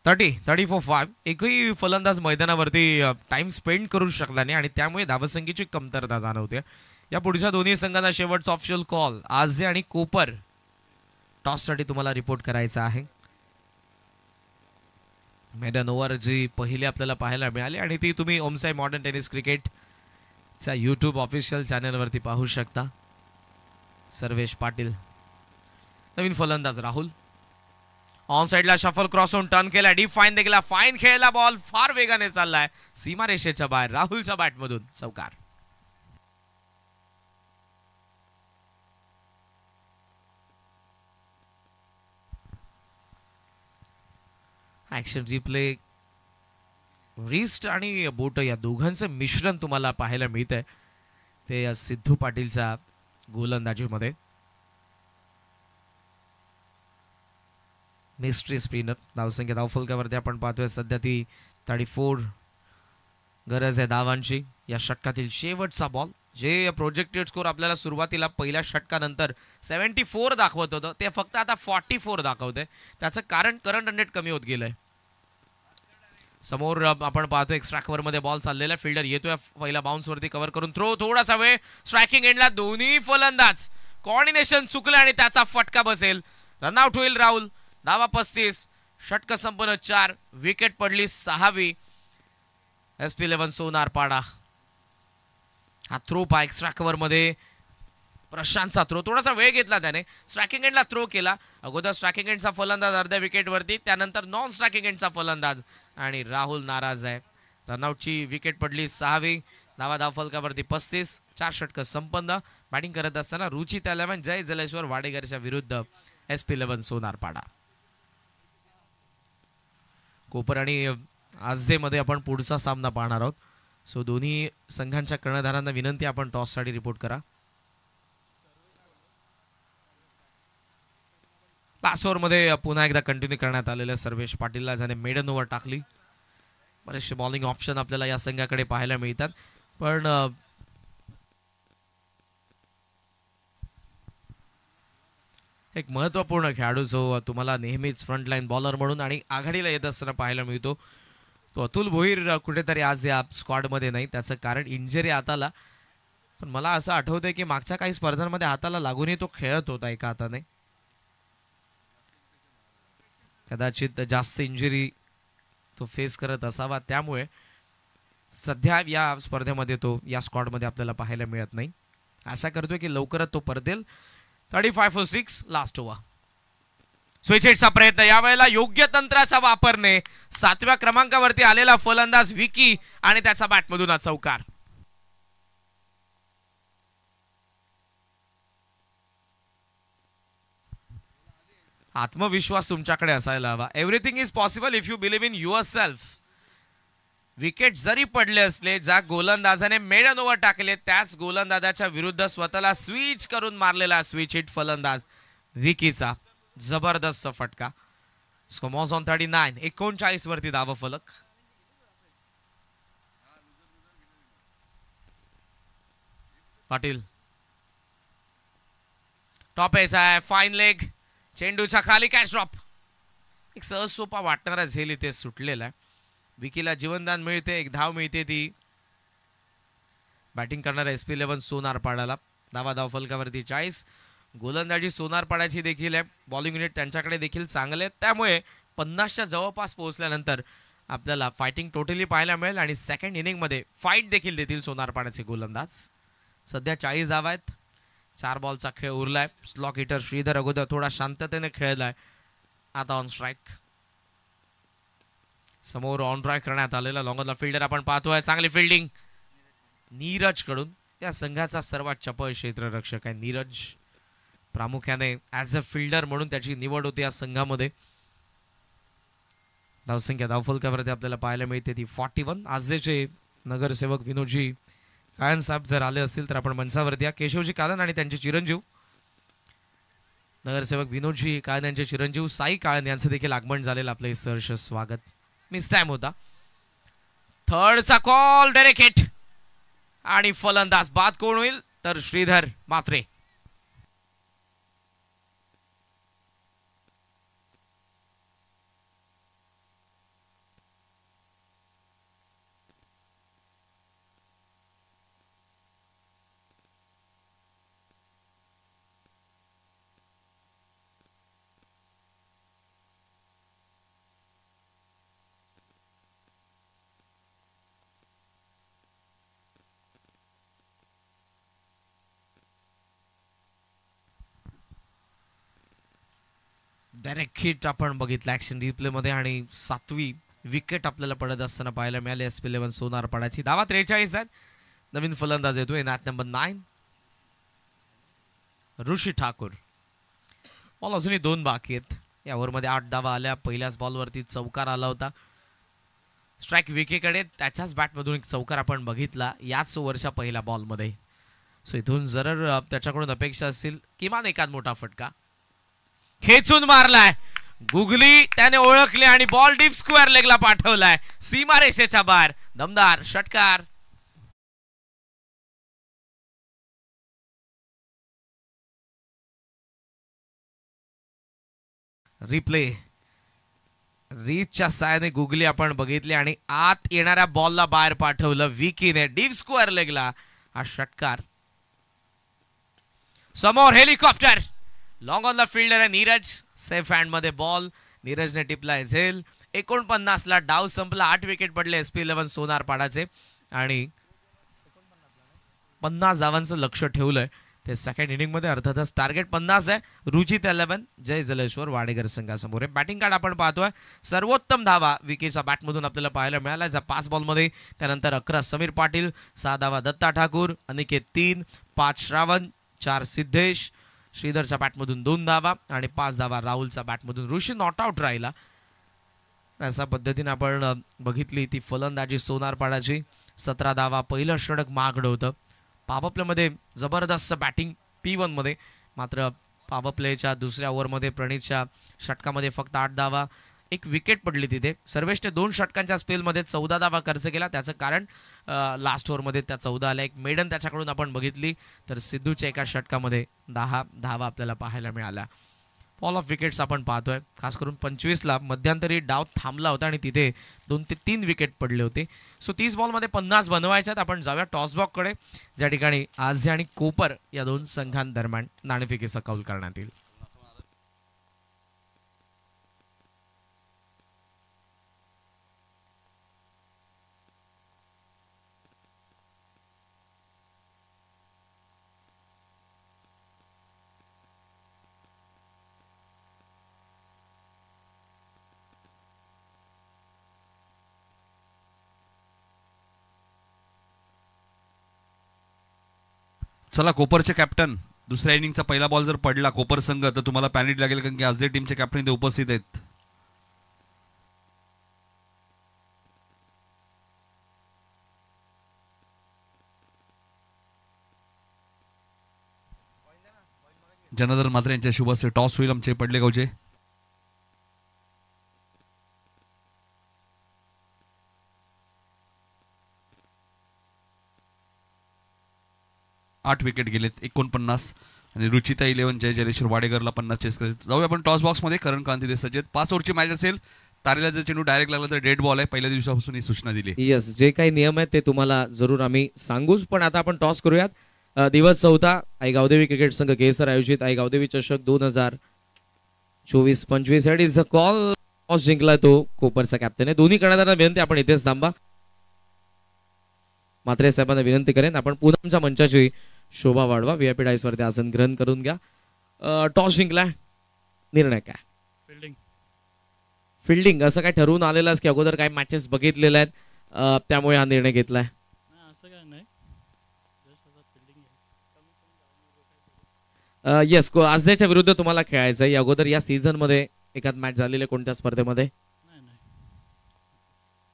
Thirty for 5. एकही फलंदाज मैदानावरती टाइम स्पेंड करू शकला नाही आणि त्यामुळे धावसंख्येची कमतरता जाणवते. या पुढच्या दोन्ही संघांना शेवटचा ऑफिशियल कॉल. आजजे आणि कोपर टॉससाठी तुम्हाला रिपोर्ट करायचा आहे. मेडन ओव्हर जी पहिली आपल्याला पाहायला मिळाली आणि ती तुम्ही ओमसाई मॉडर्न टेनिस क्रिकेटच्या यूट्यूब ऑफिशियल चॅनलवरती पाहू शकता. सर्वेश पाटील. नवीन फलंदाज राहुल. ऑन साइडला शफल क्रॉस होऊन टर्न केला. डीप फाईन देखील. फाईन खेळला. बॉल फार वेगाने चाललाय सीमारेषेच्या बाहेर. राहुलच्या बॅटमधून चौकार. Action replay. रिस्ट आणि बोट या दोघांचं मिश्रण तुम्हाला पाहायला मिळत आहे ते सिद्धू पाटीलच्या गोलंदाजीमध्ये. Mystery spinner. धावसंख्या धावफलकावरती आपण पाहतोय सध्या ती 34. गरज आहे धावांची. या षटकातील शेवटचा बॉल. जे प्रोजेक्टेड स्कोर आपल्याला सुरुवातीला पहिल्या षटकानंतर 74 दाखवत होतं ते फक्त आता 44 दाखवतंय. त्याचं कारण करंट रन रेट कमी होत गेलंय. समोर आपण पाहतो एक स्ट्राइकवरमध्ये बॉल चाललेला. फिल्डर येतोय पहिला बाउन्सवरती कव्हर करून. थ्रो थोडासा वेळ. स्ट्रायकिंग एंडला दोन्ही फलंदाज कॉर्डिनेशन चुकलं आणि त्याचा फटका बसेल. रनआउट होईल राहुल. धावा 35. षटक संपन्न 4. विकेट पडली 6वी. SP11 सोनारपाडा. हा थ्रो पा एक्स्ट्रा कव्हर मध्ये प्रशांतचा थ्रो. थोडासा वेळ घेतला त्याने. स्ट्रायकिंग एंडला थ्रो केला. अगोदर स्ट्रायकिंग एंडचा फलंदाज अर्ध्या विकेटवरती, त्यानंतर नॉन स्ट्रायकिंग एंडचा फलंदाज आणि राहुल नाराज आहे. रनआउटची विकेट पडली 6वी. धावा धावफलकावरती 35. 4 षटक संपन्न. बॅटिंग करत असताना रुची त्याला जय जलेश्वर वाडेकरच्या विरुद्ध SP11 सोनारपाडा. कोपर आणि आजजे मध्ये आपण पुढचा सामना पाहणार आहोत. सो दोन्ही संघांच्या कर्णधारांना विनंती आपण टॉससाठी रिपोर्ट करा. लास्ट ओव्हरमध्ये पुन्हा एकदा कंटिन्यू करण्यात आलेल्या सर्वेश पाटीलला ज्याने मेडन ओव्हर टाकली. बरेचसे बॉलिंग ऑप्शन आपल्याला या संघाकडे पाहायला मिळतात, पण एक महत्त्वपूर्ण खेळाडू जो तुम्हाला नेहमीच फ्रंटलाईन बॉलर म्हणून आणि आघाडीला येत असताना पाहायला मिळतो तो अतुल भोईर कुठेतरी आज या स्क्वॉडमध्ये नाही. त्याचं कारण इंजरी हाताला. पण मला असं आठवतंय की मागच्या काही स्पर्धांमध्ये हाताला लागूनही तो खेळत होता एका हाताने. कदाचित जास्त इंजरी तो फेस करत असावा, त्यामुळे सध्या या स्पर्धेमध्ये तो या स्क्वॉडमध्ये आपल्याला पाहायला मिळत नाही. आशा करतोय की लवकरच तो परतेल. 35 for 6 लास्ट ओव्हर. स्विच हिटचा प्रयत्न. यावेळेला योग्य तंत्राचा वापरणे. 7व्या क्रमांकावरती आलेला फलंदाज विकी आणि त्याचा बॅटमधून चौकार. आत्मविश्वास तुमच्याकडे असायला हवा. Everything is possible if you believe in your self. Wicket जरी पडले असले, ज्या गोलंदाजाने मेडन ओव्हर टाकले त्याच गोलंदाजाच्या विरुद्ध स्वतःला स्विच करून मारलेला स्विच हिट फलंदाज विकीचा जबरदस्त फटका. स्कोमॉस ऑन 39. 39 वरती धाव फलक. पाटील टॉप एस आहे. Fine leg. चेंडूच्या खाली कॅच ड्रॉप. एक सहज सोपा वाटणारा झेल इथे सुटलेला आहे. विकीला जीवनदान मिळते, एक धाव मिळते ती बॅटिंग करणारा SP11 सोनारपाड्याला. धावा फलकावरती 40. गोलंदाजी सोनारपाड्याची देखील आहे. बॉलिंग युनिट त्यांच्याकडे देखील चांगले आहेत, त्यामुळे 50च्या जवळपास पोहोचल्यानंतर आपल्याला फायटिंग टोटली पाहायला मिळेल आणि सेकंड इनिंगमध्ये फाईट देखील देतील सोनारपाड्याचे गोलंदाज. सध्या 40 धावा आहेत. 4 बॉलचा खेळ उरलाय. स्लॉक हिटर श्रीधर अगोदर थोडा शांततेने खेळलाय. आता ऑन स्ट्राईक. समोर ऑन ड्राय करण्यात आलेला लॉंगॉनला फिल्डर आपण पाहतोय. चांगली फिल्डिंग नीरज कडून. या संघाचा सर्वात चपळ क्षेत्ररक्षक आहे नीरज. प्रामुख्याने ॲज अ फिल्डर म्हणून त्याची निवड होती या संघामध्ये. धावसंख्या धावफलकावरती आपल्याला पाहायला मिळते ती 41. आजचे नगरसेवक विनोदजी काळन साहेब जर आले असतील तर आपण मंचावरती या. केशवजी काळन आणि त्यांचे चिरंजीव नगरसेवक विनोदजी काळन यांचे चिरंजीव साई काळन यांचं देखील आगमन झालेलं. आपलं सहर्ष स्वागत. मिस टाइम होता. थर्डचा कॉल डायरेक्ट हिट आणि फलंदाज बाद कोण होईल तर श्रीधर मात्रे. डायरेक्ट हिट आपण बघितलं ऍक्शन रिप्ले मध्ये आणि 7वी विकेट आपल्याला पडत असताना पाहायला मिळाले SP11 सोनारपाड्याची. धावा 43 आहेत. नवीन फलंदाज येतोय मॅच नंबर 9 ऋषी ठाकूर. बॉल अजूनही 2 बाकी आहेत. या ओव्हरमध्ये 8 धावा आल्या. पहिल्याच बॉलवरती चौकार आला होता. स्ट्राईक विकेकडे त्याच्याच बॅटमधून एक चौकार आपण बघितला याच ओव्हरच्या पहिल्या बॉलमध्ये. सो इथून जर त्याच्याकडून अपेक्षा असतील किमान एखाद मोठा फटका. खेचून मारलाय गुगली, त्याने ओळखले आणि बॉल डीप स्क्वेअर लेगला पाठवलाय. सीमारेषेच्या बाहेर दमदार षटकार. रिप्ले रीचच्या साहाय्याने गुगली आपण बघितली आणि आत येणाऱ्या बॉलला बाहेर पाठवलं विकीने डीप स्क्वेअर लेगला. हा षटकार. समोर helicopter. Long on the fielder आहे नीरज. सेफ हँड मध्ये बॉल. नीरजने टिपलाय झेल. 49 ला डाव संपला. 8 विकेट पडले SP11 सोनारपाडाचे आणि 50 धावांचं लक्ष ठेवलंय ते सेकंड इनिंग मध्ये. अर्थातच टार्गेट 50 आहे. रुचित 11 जय जलेश्वर वाडेकर संघासमोर आहे. बॅटिंग कार्ड आपण पाहतोय. सर्वोत्तम धावा विकेच्या बॅटमधून आपल्याला पाहायला मिळाला. 5 बॉलमध्ये. त्यानंतर 11 समीर पाटील, 6 धावा दत्ता ठाकूर, अनिकेत 3, 5 श्रावण, 4 सिद्धेश, श्रीधरच्या बॅटमधून 2 धावा आणि 5 धावा राहुलच्या बॅटमधून. ऋषी नॉट आउट राहिला. अशा पद्धतीने आपण बघितली ती फलंदाजी सोनारपाडाची. 17 धावा. पहिलं षटक महागडं होतं. पॉवर प्लेमध्ये जबरदस्त बॅटिंग P1 मध्ये. मात्र पॉवर प्लेच्या दुसऱ्या ओव्हरमध्ये प्रणीतच्या षटकामध्ये फक्त 8 धावा. 1 विकेट पडली तिथे. सर्वेष्ट 2 षटकांच्या स्पेलमध्ये 14 धावा खर्च केला. त्याचं कारण लास्ट ओव्हरमध्ये त्या 14 आल्या. एक मेडन त्याच्याकडून आपण बघितली तर सिद्धूच्या एका षटकामध्ये 10 धावा आपल्याला पाहायला मिळाल्या. फॉल ऑफ विकेट्स आपण पाहतोय. खास करून 25 ला मध्यंतरी डाव थांबला होता आणि तिथे 2 ते 3 विकेट पडले होते. सो 30 बॉलमध्ये 50 बनवायच्यात. आपण जाऊया टॉसबॉक्सकडे, ज्या ठिकाणी आझे आणि कोपर या 2 संघांदरम्यान नाणेफेकीचा कौल करण्यात येईल. चला, कोपरचे कॅप्टन, दुसऱ्या इनिंगचा पहिला बॉल जर पडला कोपर संघ तर तुम्हाला पॅनिट लागेल, कारण की आजचे टीमचे कॅप्टन इथे उपस्थित आहेत. जनार्दन मात्रे यांच्या शुभ हस्ते टॉस होईल आमचे पडले गावचे. आठ विकेट गेलेत, 49. आणि रुचिता 11 जय जलेश्वर वाडेकरला 50 चेस करत. जाऊया आपण टॉस बॉक्स मध्ये. करण क्रांती सज्जत. 5 ओव्हरची मॅच असेल. तारेला जर चेंडू डायरेक्ट लागला तर डेड बॉल आहे. पहिल्या दिवसापासून ही सूचना दिली. येस, जे काही नियम आहेत ते तुम्हाला जरूर आम्ही सांगूच. पण आता आपण टॉस करूयात. दिवस 4 आई गावदेवी क्रिकेट संघ केसर आयोजित आई गावदेवी चषक 2024-25 head is a call. Toss जिंकला तो कोपरचा कॅप्टन आहे. दोन्ही कर्णधारांना विनंती आपण इथेच थांबा. म्हात्रे साहेबांना विनंती करेन आपण पुन्हा आमच्या मंचाची शोभा वाढवा. व्हीआयपी डायस वरती आसन ग्रहण करून घ्या. टॉस जिंकलाय, निर्णय काय? फिल्डिंग असं काय ठरवून आलेलं की अगोदर काय मॅचेस बघितलेल्या आहेत त्यामुळे हा निर्णय घेतलाय? असं काय नाही. येस, आजच्या विरुद्ध तुम्हाला खेळायचं आहे. अगोदर या सीझन मध्ये एखाद मॅच झालेली आहे कोणत्या स्पर्धेमध्ये?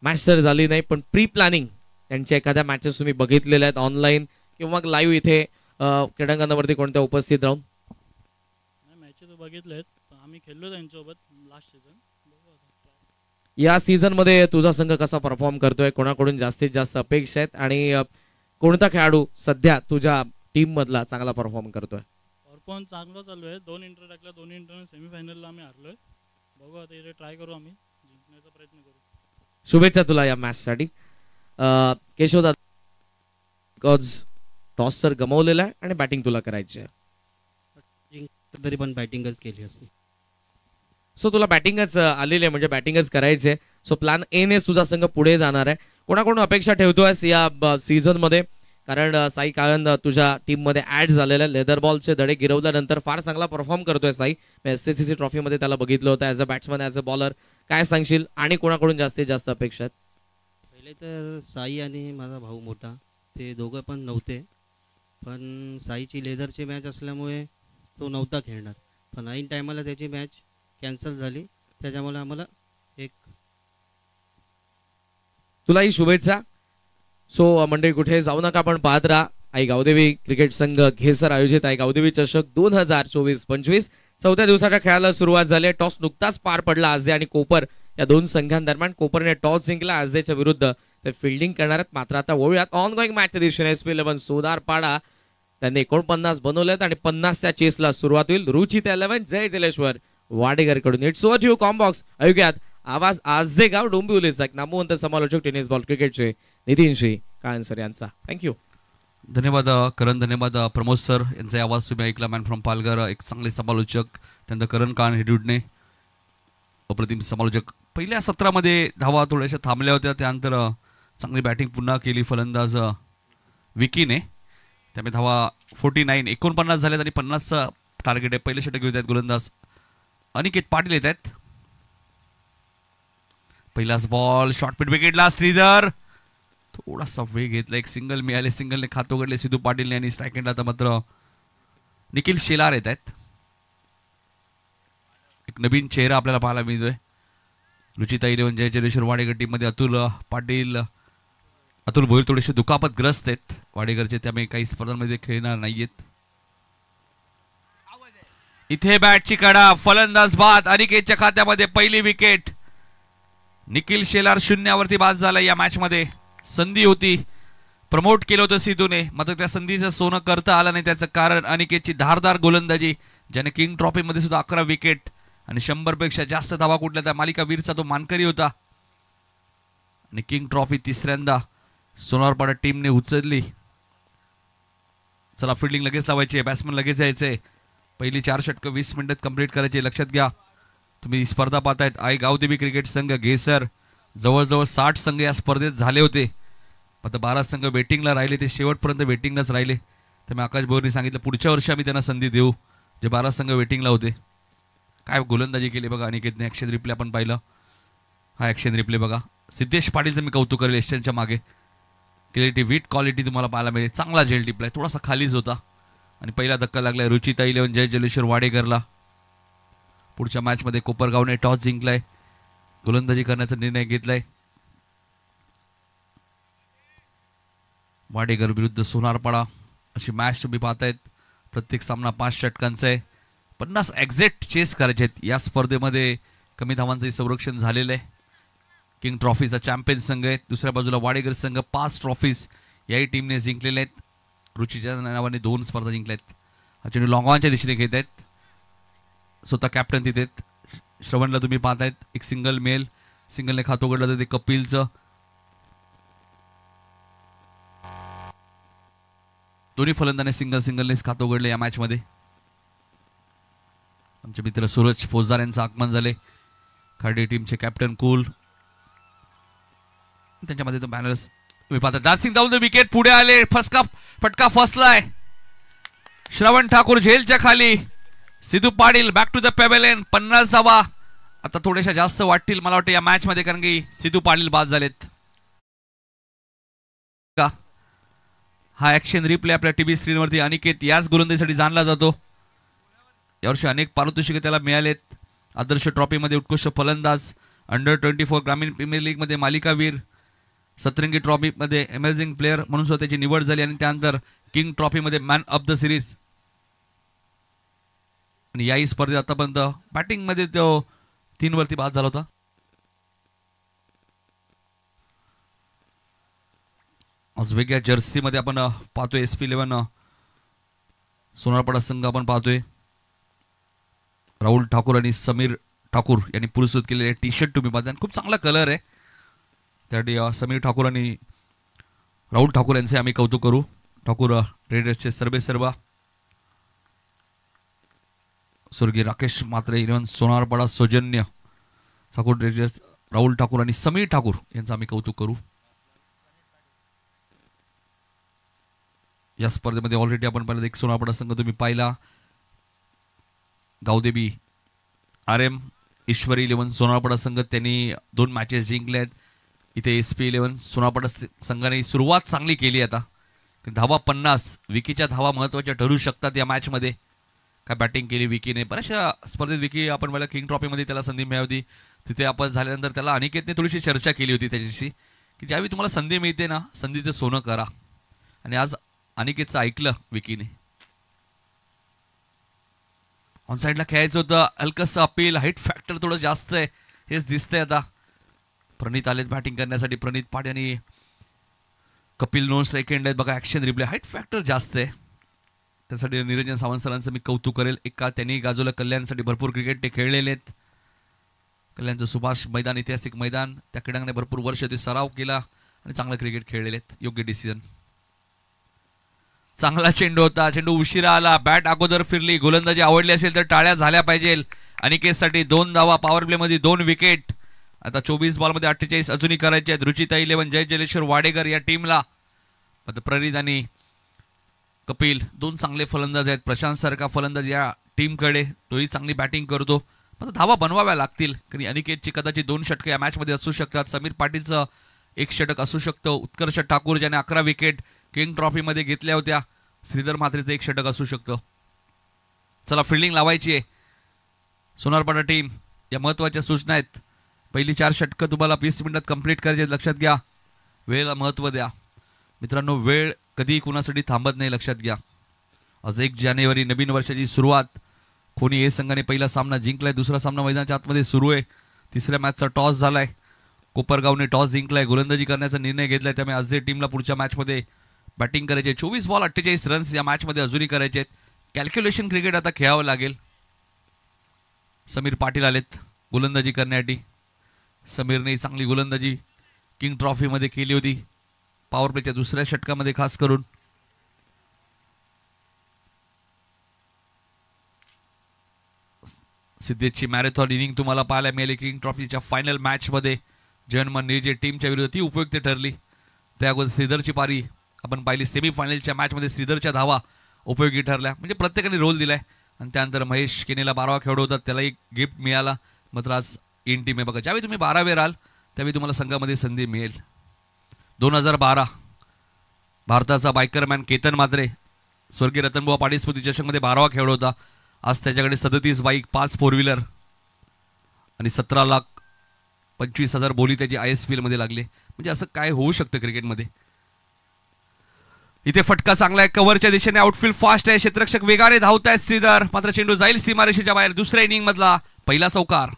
मॅच तर झाली नाही, पण प्री प्लॅनिंग त्यांच्या एखाद्या मॅचेस तुम्ही बघितलेल्या आहेत ऑनलाईन किंवा लाईव्ह इथे क्रीडांगणावरती कोणत्या उपस्थित राहून? मॅचेस बघितले आहेत, आम्ही खेळलो त्यांच्यासोबत लास्ट सीझन. या सीझन मध्ये तुझा संघ कसा परफॉर्म करतोय? कोणाकडून जास्तीत जास्त अपेक्षा आहेत आणि कोणता खेळाडू सध्या तुझ्या टीम मधला चांगला परफॉर्म करतोय? परफॉर्म चांगला चालू आहे. 2 इंटर टाकल्या, 2 इंटर सेमीफायनलला आम्ही हारलोय. बघू आता इथे ट्राय करू, आम्ही जिंकण्याचा प्रयत्न करू. शुभेच्छा तुला या मॅच साठी. केशवदा, टॉस तर गमावलेला आहे आणि बॅटिंग तुला करायची आहे. तरी पण बॅटिंगच केली असती. सो तुला बॅटिंगच आलेली आहे, म्हणजे बॅटिंगच करायची आहे. सो प्लॅन ए ने तुझा संघ पुढे जाणार आहे. कोणाकडून अपेक्षा ठेवतोयस या सीझन मध्ये? कारण साई काळंद तुझ्या टीम मध्ये ऍड झालेला आहे. लेदर बॉलचे धडे गिरवल्यानंतर फार चांगला परफॉर्म करतोय साई. एसएससीसी ट्रॉफी मध्ये त्याला बघितलं होतं as a batsman, as a bowler. काय सांगशील आणि कोणाकडून जास्तीत जास्त अपेक्षा आहेत? पहिले तर साई आणि माझा भाऊ मोठा, ते दोघं पण नव्हते. पण साईची लेदरची मॅच असल्यामुळे तो नव्हता खेळणार. पण ऐन टायमाला त्याची मॅच कॅन्सल झाली, त्याच्यामुळे आम्हाला एक तुलाही शुभेच्छा. सो मंडळी कुठे जाऊ नका, पण पाहत राहा आई गावदेवी क्रिकेट संघ घेसर आयोजित आई गावदेवी चषक 2024-25 चौथ्या दिवसाच्या खेळाला सुरुवात झाली आहे. टॉस नुकताच पार पडला आजदे आणि कोपर या दोन संघांदरम्यान. कोपरने टॉस जिंकला. आजदेच्या विरुद्ध ते फिल्डिंग करणार आहेत. मात्र आता वळूयात ऑन गोईंग मॅचच्या दिशेने. SP11 सोनारपाडा त्यांनी 49 बनवलेत आणि 50च्या चेसला सुरुवात होईल. रुचित 11 जय जलेश्वर वाडेकर कडून. It's over to combox. ऐकूयात आवाज आजदे गाव डोंबिवलीचा एक नामवंत समालोचक टेनिस बॉल क्रिकेटचे नितीन श्री काळन सर यांचा. थँक्यू. धन्यवाद करण, धन्यवाद प्रमोद सर यांचा आवाज तुम्ही ऐकला. मॅन फ्रॉम पालघर, एक चांगले समालोचक. त्यानंतर करण कान हेडूडने अप्रतिम समालोचक. पहिल्या सत्रामध्ये धावा थोड्याशा थांबल्या होत्या, त्यानंतर चांगली बॅटिंग पुन्हा केली फलंदाज विकीने. त्यामुळे धावा 49 झाल्यात आणि 50चा टार्गेट आहे. पहिले षटक घेत आहेत गोलंदाज अनिकेत पाटील येत आहेत. पहिलाच बॉल शॉर्ट पिट विकेटला. श्रीधर थोडासा वेग घेतला, एक सिंगल मिळाले, सिंगलने खात उघडले सिद्धू पाटीलने. आणि स्ट्राईक एंडला आता मात्र निखिल शेलार येत आहेत. एक नवीन चेहरा आपल्याला पाहायला मिळतोय. रुचिता 11 जय जलेश्वर वाडेकर टीम मध्ये अतुल पाटील, अतुल भोईर थोडेसे दुखापतग्रस्त आहेत वाडेकरचे, त्यामुळे काही स्पर्धांमध्ये खेळणार नाहीयेत. इथे बॅटची कडा, फलंदाज बाद. अनिकेतच्या खात्यामध्ये पहिली विकेट. निखिल शेलार शून्यावरती बाद झाला या मॅच मध्ये. संधी होती, प्रमोट केलं होतं सिद्धूने, मात्र त्या संधीचं सोनं करता आलं नाही. त्याचं कारण अनिकेतची धारदार गोलंदाजी, ज्याने किंग ट्रॉफी मध्ये सुद्धा 11 विकेट आणि 100 पेक्षा जास्त धावा कुठल्या त्या मालिका वीरचा तो मानकरी होता. आणि किंग ट्रॉफी तिसऱ्यांदा सोनारपाडा टीमने उचलली. चला फिल्डिंग लगेच लावायची आहे, बॅट्समन लगेच यायचंय. पहिली 4 षटकं 20 मिनिटात कंप्लीट करायची. लक्षात घ्या, तुम्ही स्पर्धा पाहतायत आई गावदेवी क्रिकेट संघ घेसर. जवळजवळ 60 संघ या स्पर्धेत झाले होते, आता 12 संघ वेटिंगला राहिले. ते शेवटपर्यंत वेटिंगलाच राहिले. त्यामुळे आकाश भोरने सांगितलं पुढच्या वर्षी आम्ही त्यांना संधी देऊ, जे 12 संघ वेटिंगला होते. काय गोलंदाजी केली बघा अनिकेतने. ॲक्शन रिप्ले आपण पाहिलं, हा ॲक्शन रिप्ले बघा. सिद्धेश पाटीलचं मी कौतुक करेल. एस्टनच्या मागे क्लिअरिटी, विट क्वालिटी तुम्हाला पाहायला मिळेल. चांगला झेल टिपलाय, थोडासा खालीच होता. आणि पहिला धक्का लागलाय रुचिता 11 जय जलेश्वर वाडेकरला. पुढच्या मॅचमध्ये कोपरगावने टॉस जिंकलाय, गोलंदाजी करण्याचा निर्णय घेतलाय. वाडेकर विरुद्ध सोनारपाडा अशी मॅच तुम्ही पाहतायत. प्रत्येक सामना 5 षटकांचा आहे. 50 एक्झॅक्ट चेस करायचे आहेत. या स्पर्धेमध्ये कमी धावांचं संरक्षण झालेलं आहे. किंग ट्रॉफीचा चॅम्पियन संघ आहे. दुसऱ्या बाजूला वाडेकर संघ 5 ट्रॉफीज याही टीमने जिंकलेले आहेत. रुचीच्या नावाने 2 स्पर्धा जिंकल्या आहेत. हा चेंडू लॉंगॉनच्या दिशेने घेत आहेत. स्वतः कॅप्टन तिथे श्रवणला तुम्ही पाहतायत. एक सिंगल मेल सिंगलने खातं उघडलं तर ते कपिलचं. दोन्ही फलंदाने सिंगलनेच खातं उघडले या मॅच मध्ये. आमचे मित्र सूरज फौजदार यांचं आगमन झाले. खाडी टीमचे कॅप्टन कुल, त्यांच्यामध्ये तो बॅनर्स तुम्ही पाहता. दासिंग डाऊन द विकेट, पुढे आले, फटका फसलाय. श्रवण ठाकूर झेलच्या खाली. Siddhu Patil back to the pavilion. 50 धावा आता थोड्याशा जास्त वाटतील मला वाटतं या मॅच मध्ये, कारण की सिद्धू पाटील बाद झालेत. का हा ऍक्शन रिप्ले आपल्या टीव्ही स्क्रीनवरती अनिकेत याच गोलंदाजीसाठी जाणला जातो. यावर्षी अनेक पारितोषिके त्याला मिळालेत. आदर्श ट्रॉफीमध्ये उत्कृष्ट फलंदाज, अंडर-24 ग्रामीण प्रीमियर लीग मध्ये मालिकावीर, सतरंगी ट्रॉफीमध्ये अमेझिंग प्लेअर म्हणून सुद्धा त्याची निवड झाली आणि त्यानंतर किंग ट्रॉफीमध्ये मॅन ऑफ द सिरीज. आणि याही स्पर्धेत आतापर्यंत बॅटिंग मध्ये तो 3 वरती बाद झाला होता. आज वेगळ्या जर्सी मध्ये आपण पाहतोय SP11 सोनारपाडा संघ आपण पाहतोय. राहुल ठाकूर आणि समीर ठाकूर यांनी पुरस्कृत केलेले टी शर्ट तुम्ही पाहता. खूप चांगला कलर आहे. त्यासाठी समीर ठाकूर आणि राहुल ठाकूर यांचे आम्ही कौतुक करू. ठाकूर रेडर्सचे सर्वेसर्वा, स्वर्गीय राकेश म्हात्रे 11 सोनारपाडा सौजन्य ठाकूर रेडर्स, राहुल ठाकूर आणि समीर ठाकूर यांचं आम्ही कौतुक करू. या स्पर्धेमध्ये ऑलरेडी आपण पाहिलं एक सोनारपाडा संघ तुम्ही पाहिला. गावदेवी RM ईश्वरी 11 सोनारपाडा संघ त्यांनी 2 मॅचेस जिंकल्यात. इथे SP11 सोनारपाडा संघाने सुरुवात चांगली केली. आता धावा 50, विकीच्या धावा महत्वाच्या ठरू शकतात या मॅच मध्ये. काय बॅटिंग केली विकीने. बऱ्याचशा स्पर्धेत विकी आपण मला किंग ट्रॉफीमध्ये त्याला संधी मिळाली होती. तिथे आपण झाल्यानंतर त्याला अनिकेतने थोडीशी चर्चा केली होती त्याच्याशी की ज्यावेळी तुम्हाला संधी मिळते ना, संधीचं सोनं करा. आणि आज अनिकेतचं ऐकलं विकीने. ऑन साईडला खेळायचं होतं, हलकस अपील, हाईट फॅक्टर थोडं जास्त आहे हेच दिसतंय. आता प्रणित आलेत बॅटिंग करण्यासाठी. प्रणित पाट आणि कपिल नोन सेकंड आहेत बघा. ऍक्शन रिप्ले, हाईट फॅक्टर जास्त आहे. त्यासाठी निरंजन सावंत सरांचं मी कौतुक करेल. एका त्यांनी गाजवलं कल्याणसाठी भरपूर क्रिकेट ते खेळलेले आहेत. कल्याणचं सुभाष मैदान ऐतिहासिक मैदान, त्या क्रीडांगणे भरपूर वर्ष ते सराव केला आणि चांगलं क्रिकेट खेळलेले आहेत. योग्य डिसिजन. चांगला चेंडू होता, चेंडू उशिरा आला, बॅट अगोदर फिरली. गोलंदाजी आवडली असेल तर टाळ्या झाल्या पाहिजे. अनिकेतसाठी 2 धावा, पॉवर प्ले मध्ये 2 विकेट. आता 24 बॉलमध्ये 48 अजूनही करायचे आहेत. रुचिता 11, जय जलेश्वर वाडेकर या टीमला. आता प्रणित आणि कपिल 2 चांगले फलंदाज आहेत. प्रशांत सारखा फलंदाज या टीमकडे, तोही चांगली बॅटिंग करतो. आता धावा बनवाव्या लागतील, कारण अनिकेतची कदाचित 2 षटके या मॅच मध्ये असू शकतात. समीर पाटीलचं 1 षटक असू शकतं. उत्कर्ष ठाकूर ज्याने 11 विकेट किंग ट्रॉफी मध्ये घेतल्या होत्या, श्रीधर म्हात्रेचं 1 षटक असू शकतं. चला फिल्डिंग लावायची आहे सोनारपाडा टीम. या महत्वाच्या सूचना आहेत. पहिली 4 षटकं तुम्हाला 20 मिनिटात कंप्लीट करायची, लक्षात घ्या. वेळेला महत्व द्या मित्रांनो. वेळ कधी कुणासाठी थांबत नाही, लक्षात घ्या. आज 1 जानेवारी नवीन वर्षाची सुरुवात. कोणी ए संघाने पहिला सामना जिंकलाय, दुसरा सामना मैदानाच्या आतमध्ये सुरू आहे. तिसऱ्या मॅचचा टॉस झालाय. कोपरगावने टॉस जिंकलाय, गोलंदाजी करण्याचा निर्णय घेतलाय. त्यामुळे आज टीमला पुढच्या मॅच मध्ये बॅटिंग करायचे. 24 बॉल 48 रन्स या मॅच मध्ये अजूनही करायचे आहेत. कॅल्क्युलेशन क्रिकेट आता खेळावं लागेल. समीर पाटील आलेत गोलंदाजी करण्यासाठी. समीरने चांगली गोलंदाजी किंग ट्रॉफी मध्ये केली होती, पॉवर प्लेच्या दुसऱ्या षटकामध्ये खास करून. सिद्धेशची मॅरेथॉन इनिंग तुम्हाला पाहायला मिळाली किंग ट्रॉफीच्या फायनल मॅच मध्ये. जयनमन निर्जे टीमच्या विरुद्ध ती उपयुक्त ठरली. त्या अगोदर श्रीधरची पारी आपण पाहिली. सेमीफायनलच्या मॅच मध्ये श्रीधरच्या धावा उपयोगी ठरल्या, म्हणजे प्रत्येकाने रोल दिलाय. आणि त्यानंतर महेश केनेला 12वा खेळाडू होता, त्याला एक गिफ्ट मिळाला. मात्र आज इन टीम आहे बघा. ज्यावेळी तुम्ही 12वे राहाल त्यावेळी तुम्हाला संघामध्ये संधी मिळेल. 2012 भारताचा बायकरमॅन केतन म्हात्रे स्वर्गीय रतनबुवा पाटील स्मृती चषकमध्ये 12वा खेळाडू होता. आज त्याच्याकडे 37 बाईक, 5 4 व्हीलर आणि 17,25,000 बोली त्याची ISPL मध्ये लागले. म्हणजे असं काय होऊ शकतं क्रिकेटमध्ये. इथे फटका चांगला आहे, कव्हरच्या दिशेने. आउटफील्ड फास्ट आहे, क्षेत्ररक्षक वेगाने धावत आहेत श्रीधर. मात्र चेंडू जाईल सीमारेषेच्या बाहेर. दुसऱ्या इनिंग मधला पहिला चौकार.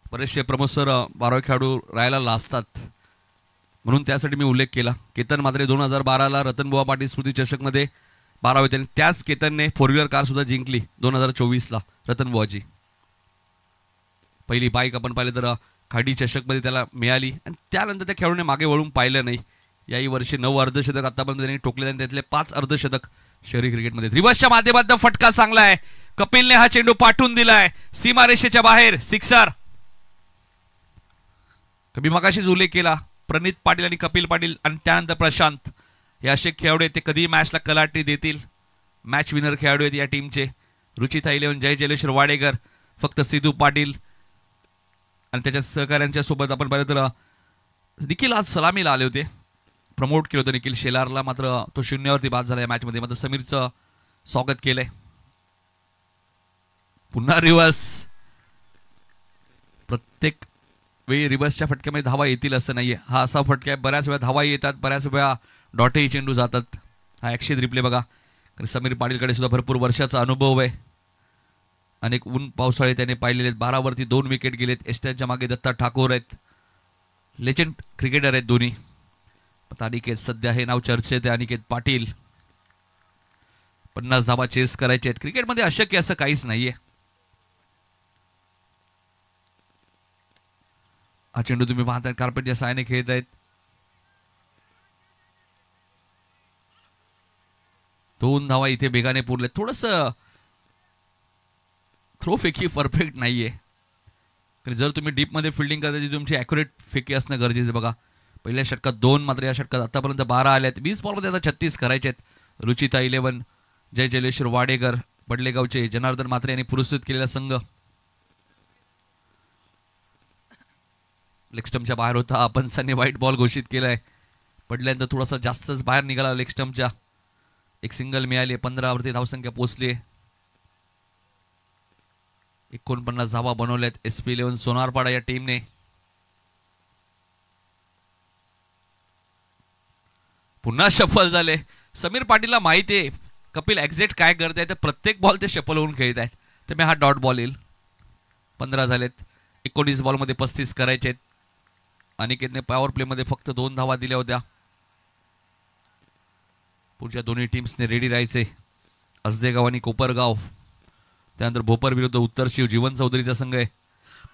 बरेचसे प्रमोद सर 12वे खेळाडू राहायला लाजतात, म्हणून त्यासाठी मी उल्लेख केला. केतन म्हात्रे 2012ला रतनबुवा पाटील स्मृती चषक मध्ये 12वे त्याने त्याच केतनने 4 व्हीलर कार सुद्धा जिंकली 2024ला रतन बुवाची. पहिली बाईक आपण पाहिलं तर खाडी चषकमध्ये त्याला मिळाली आणि त्यानंतर त्या खेळाडूने मागे वळून पाहिलं नाही. याही वर्षी 9 अर्धशतक आतापर्यंत त्यांनी ठोकले आणि त्यातले 5 अर्धशतक शहरी क्रिकेटमध्ये. रिव्हर्सच्या माध्यमातून फटका चांगला आहे. कपिलने हा चेंडू पाठवून दिलाय सीमारेषेच्या बाहेर, सिक्सर. कमी मगाशीच उल्लेख केला प्रणित पाटील आणि कपिल पाटील आणि त्यानंतर प्रशांत हे असे खेळाडू आहेत ते कधीही मॅचला कलाटणी देतील. मॅच विनर खेळाडू आहेत या टीमचे. रुचिता 11, जय जलेश्वर वाडेकर, फक्त सिद्धू पाटील आणि त्याच्या सहकाऱ्यांच्या सोबत आपण पाहिलं तर निखिल आज सलामीला आले होते. प्रमोट केलं होतं निखिल शेलारला, मात्र तो 0वरती बाद झाला या मॅचमध्ये. मात्र समीरचं स्वागत केलंय. पुन्हा रिव्हर्स. प्रत्येक वेळी रिव्हर्सच्या फटक्यामध्ये धावा येतील असं नाहीये. हा असा फटका आहे, बऱ्याच वेळा धावा येतात, बऱ्याच वेळा डॉटेही चेंडू जातात. हा ॲक्शन रिप्ले बघा. कारण समीर पाटीलकडे सुद्धा भरपूर वर्षाचा अनुभव आहे. अनेक ऊन पावसाळे त्याने पाहिलेले आहेत. 12वरती 2 विकेट गेलेत. एस्टनच्या मागे दत्ता ठाकूर आहेत. लेजंड क्रिकेटर आहेत दोन्ही. अनिकेत सध्या हे नाव चर्चेत आहे. अनिकेत पाटील. 50 धावा चेस करायचे आहेत. क्रिकेटमध्ये अशक्य असं काहीच नाहीये. हा चेंडू तुम्ही पाहताय कार्पेटच्या साहाय्याने खेळत आहेत. 2 धावा इथे बेगाने पुरले. थोडस थ्रो फेकी परफेक्ट नाहीये. जर तुम्ही डीप मध्ये फिल्डिंग करता तुमची ॲक्युरेट फेकी असणं गरजेचं. बघा पहिल्या षटकात 2, मात्र या षटकात आतापर्यंत 12 आल्यात. 20 बॉलमध्ये आता 36 करायचे आहेत. रुचिता 11, जय जलेश्वर वाडेकर, बडलेगावचे जनार्दन म्हात्रे यांनी पुरस्कृत केलेला संघ. लेगस्टमच्या बाहेर होता. पंचांनी व्हाईट बॉल घोषित केलाय. पडल्यानंतर थोडासा जास्तच बाहेर निघाला लेगस्टमच्या. एक सिंगल मिळाली. 15वरती धावसंख्या पोहोचली. 49 धावा बनवल्यात SP11 सोनारपाडा या टीमने. पुन्हा शफल झाले. समीर पाटीलला माहिती आहे कपिल एक्झॅक्ट काय करत आहे, तर प्रत्येक बॉल ते शफल होऊन खेळत आहेत. त्यामुळे हा डॉट बॉल येईल. 15 झालेत. 19 बॉलमध्ये 35 करायचे आहेत. अनिकेतने पॉवर प्लेमध्ये फक्त 2 धावा दिल्या होत्या. पुढच्या दोन्ही टीम्सने रेडी राहायचे. असदेगाव आणि कोपरगाव. त्यानंतर भोपर विरुद्ध उत्तर शिव जीवन चौधरीचा संघ आहे.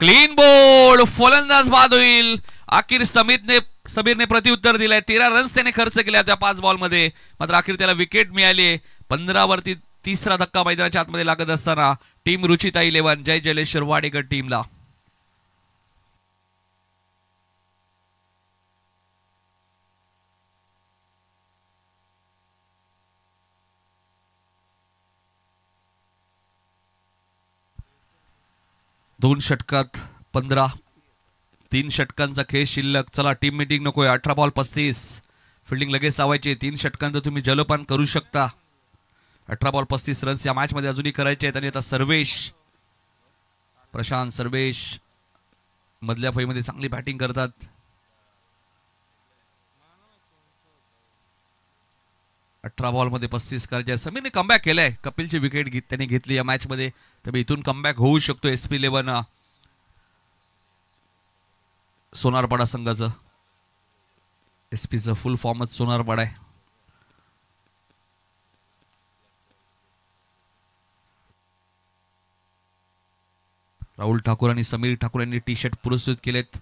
Clean bowled. फलंदाज बाद होईल. अखेर समीरने प्रत्युत्तर दिलंय. 13 रन्स त्याने खर्च केले होत्या 5 बॉलमध्ये, मात्र अखेर त्याला विकेट मिळाली. 15वरती 3रा धक्का मैदानाच्या आतमध्ये लागत असताना टीम रुचिता 11, जय जलेश्वर वाडेकर टीमला. दोन षटकात 15, 3 षटकांचा खेळ शिल्लक. चला टीम मीटिंग नकोय. 18 बॉल 35. फिल्डिंग लगेच लावायची. 3 षटकांचं तुम्ही जलपान करू शकता. 18 बॉल 35 रन्स या मॅच मध्ये अजूनही करायचे आहेत. आणि आता सर्वेश, प्रशांत सर्वेश मधल्या फळीमध्ये चांगली बॅटिंग करतात. अठरा बॉल मध्ये 35 करायचे. समीरने कमबॅक केलाय. कपिलची विकेट त्यांनी घेतली या मॅच मध्ये, त्यामुळे इथून कमबॅक होऊ शकतो SP11 सोनारपाडा संघाचं. SPचं फुल फॉर्मच सोनारपाडा आहे. राहुल ठाकूर आणि समीर ठाकूर यांनी टी शर्ट पुरस्कृत केलेत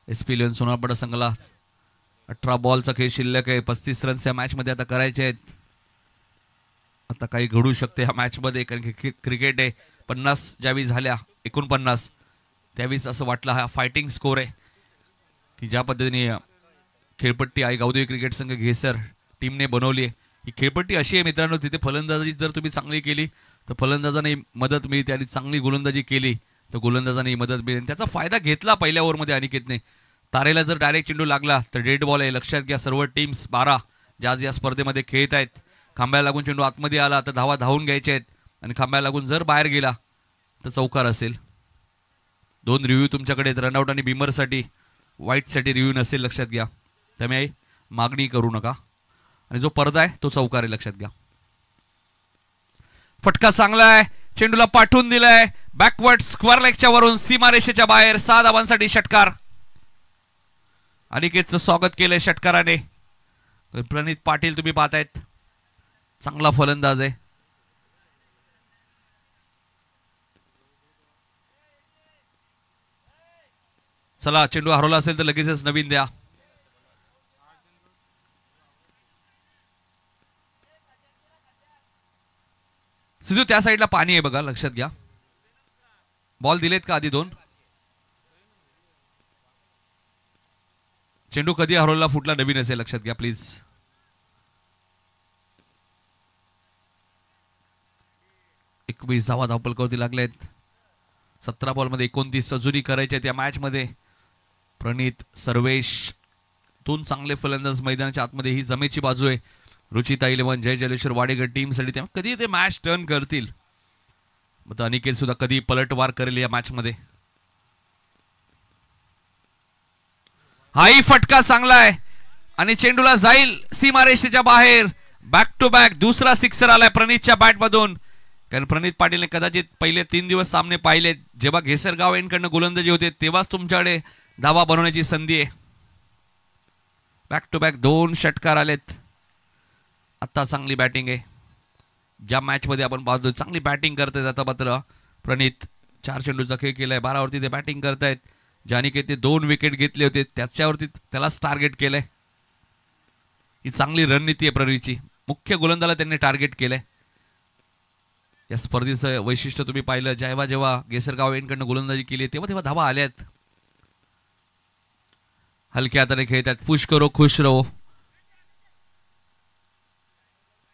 SP11 सोनारपाडा संघाला. 18 बॉलचा खेळ शिल्लक आहे. 35 रन्स या मॅच मध्ये आता करायचे आहेत. आता काही घडू शकते या मॅच मध्ये, कारण की क्रिकेट आहे. 50 ज्यावेळी झाल्या 49 त्यावेळीच असं वाटलं हा फायटिंग स्कोर आहे, की ज्या पद्धतीने खेळपट्टी आई गावदेवी क्रिकेट संघ घेसर टीमने बनवली आहे. ही खेळपट्टी अशी आहे मित्रांनो, तिथे फलंदाजी जर तुम्ही चांगली केली तर फलंदाजांनी मदत मिळते, आणि चांगली गोलंदाजी केली तर गोलंदाजांनी मदत मिळते. त्याचा फायदा घेतला पहिल्या ओव्हरमध्ये अनिकेतने. तारेला जर डायरेक्ट चेंडू लागला तर डेड बॉल आहे. लक्षात घ्या सर्व टीम्स 12 ज्या आज या स्पर्धेमध्ये खेळत आहेत. खांब्याला लागून चेंडू आतमध्ये आला तर धावा धावून घ्यायचे आहेत, आणि खांब्याला लागून जर बाहेर गेला तर चौकार असेल. 2 रिव्ह्यू तुमच्याकडे, रनआउट आणि बिमरसाठी, वाईटसाठी रिव्ह्यू नसेल, लक्षात घ्या. त्यामुळे मागणी करू नका, आणि जो पडदा आहे तो चौकार आहे, लक्षात घ्या. फटका चांगला आहे. चेंडूला पाठवून दिलाय बॅकवर्ड स्क्वेअर लेगच्या वरून सीमारेषेच्या बाहेर. 6 धावांसाठी षटकार. अनिकेतचं स्वागत केलंय षटकाराने. प्रणित पाटील तुम्ही पाहतायत. चांगला फलंदाज आहे. चला चेंडू हरवला असेल तर लगेचच नवीन द्या. सिद्धू त्या साईडला पाणी आहे बघा, लक्षात घ्या. बॉल दिलेत का आधी 2? चेंडू कधी हरवला फुटला नवीन असेल, लक्षात घ्या प्लीज. एक 20 धावा धावपलकावरती लागलेत. 17 बॉलमध्ये 29 सजुरी करायचे त्या मॅच मध्ये. प्रणित, सर्वेश 2 चांगले फलंदाज मैदानाच्या आतमध्ये. ही जमेची बाजू आहे. रुचिता 11 जय जलेश्वर वाडेकर टीम साठी. त्यामुळे कधी ते मॅच टर्न करतील. मग अनिकेत सुद्धा कधी पलटवार करेल या मॅच मध्ये. हाही फटका चांगला आहे आणि चेंडूला जाईल सीमारेषेच्या बाहेर. बॅक टू बॅक दुसरा सिक्सर आलाय प्रणितच्या बॅट मधून. कारण प्रणित पाटीलने कदाचित पहिले 3 दिवस सामने पाहिले, जेव्हा घेसरगाव एंडकडनं गोलंदाजी होते तेव्हाच तुमच्याकडे धावा बनवण्याची संधी आहे. बॅक टू बॅक 2 षटकार आलेत. आता चांगली बॅटिंग आहे. ज्या मॅच मध्ये आपण पाहतो चांगली बॅटिंग करतायत आता मात्र प्रणित. 4 चेंडूचा खेळ केलाय, 12 वरती ते बॅटिंग करतायत. ज्याने ते 2 विकेट घेतले होते त्याच्यावरती त्यालाच टार्गेट केलंय. ही चांगली रणनीती आहे प्रणितची. मुख्य गोलंदाजाला त्यांनी टार्गेट केलंय. या स्पर्धेचं वैशिष्ट्य तुम्ही पाहिलं, जेव्हा जेव्हा घेसरगाव एंडकडनं गोलंदाजी केली तेव्हा तेव्हा धावा आल्यात. हलक्या हाताने खेळतात. पुश करो खुश रहो.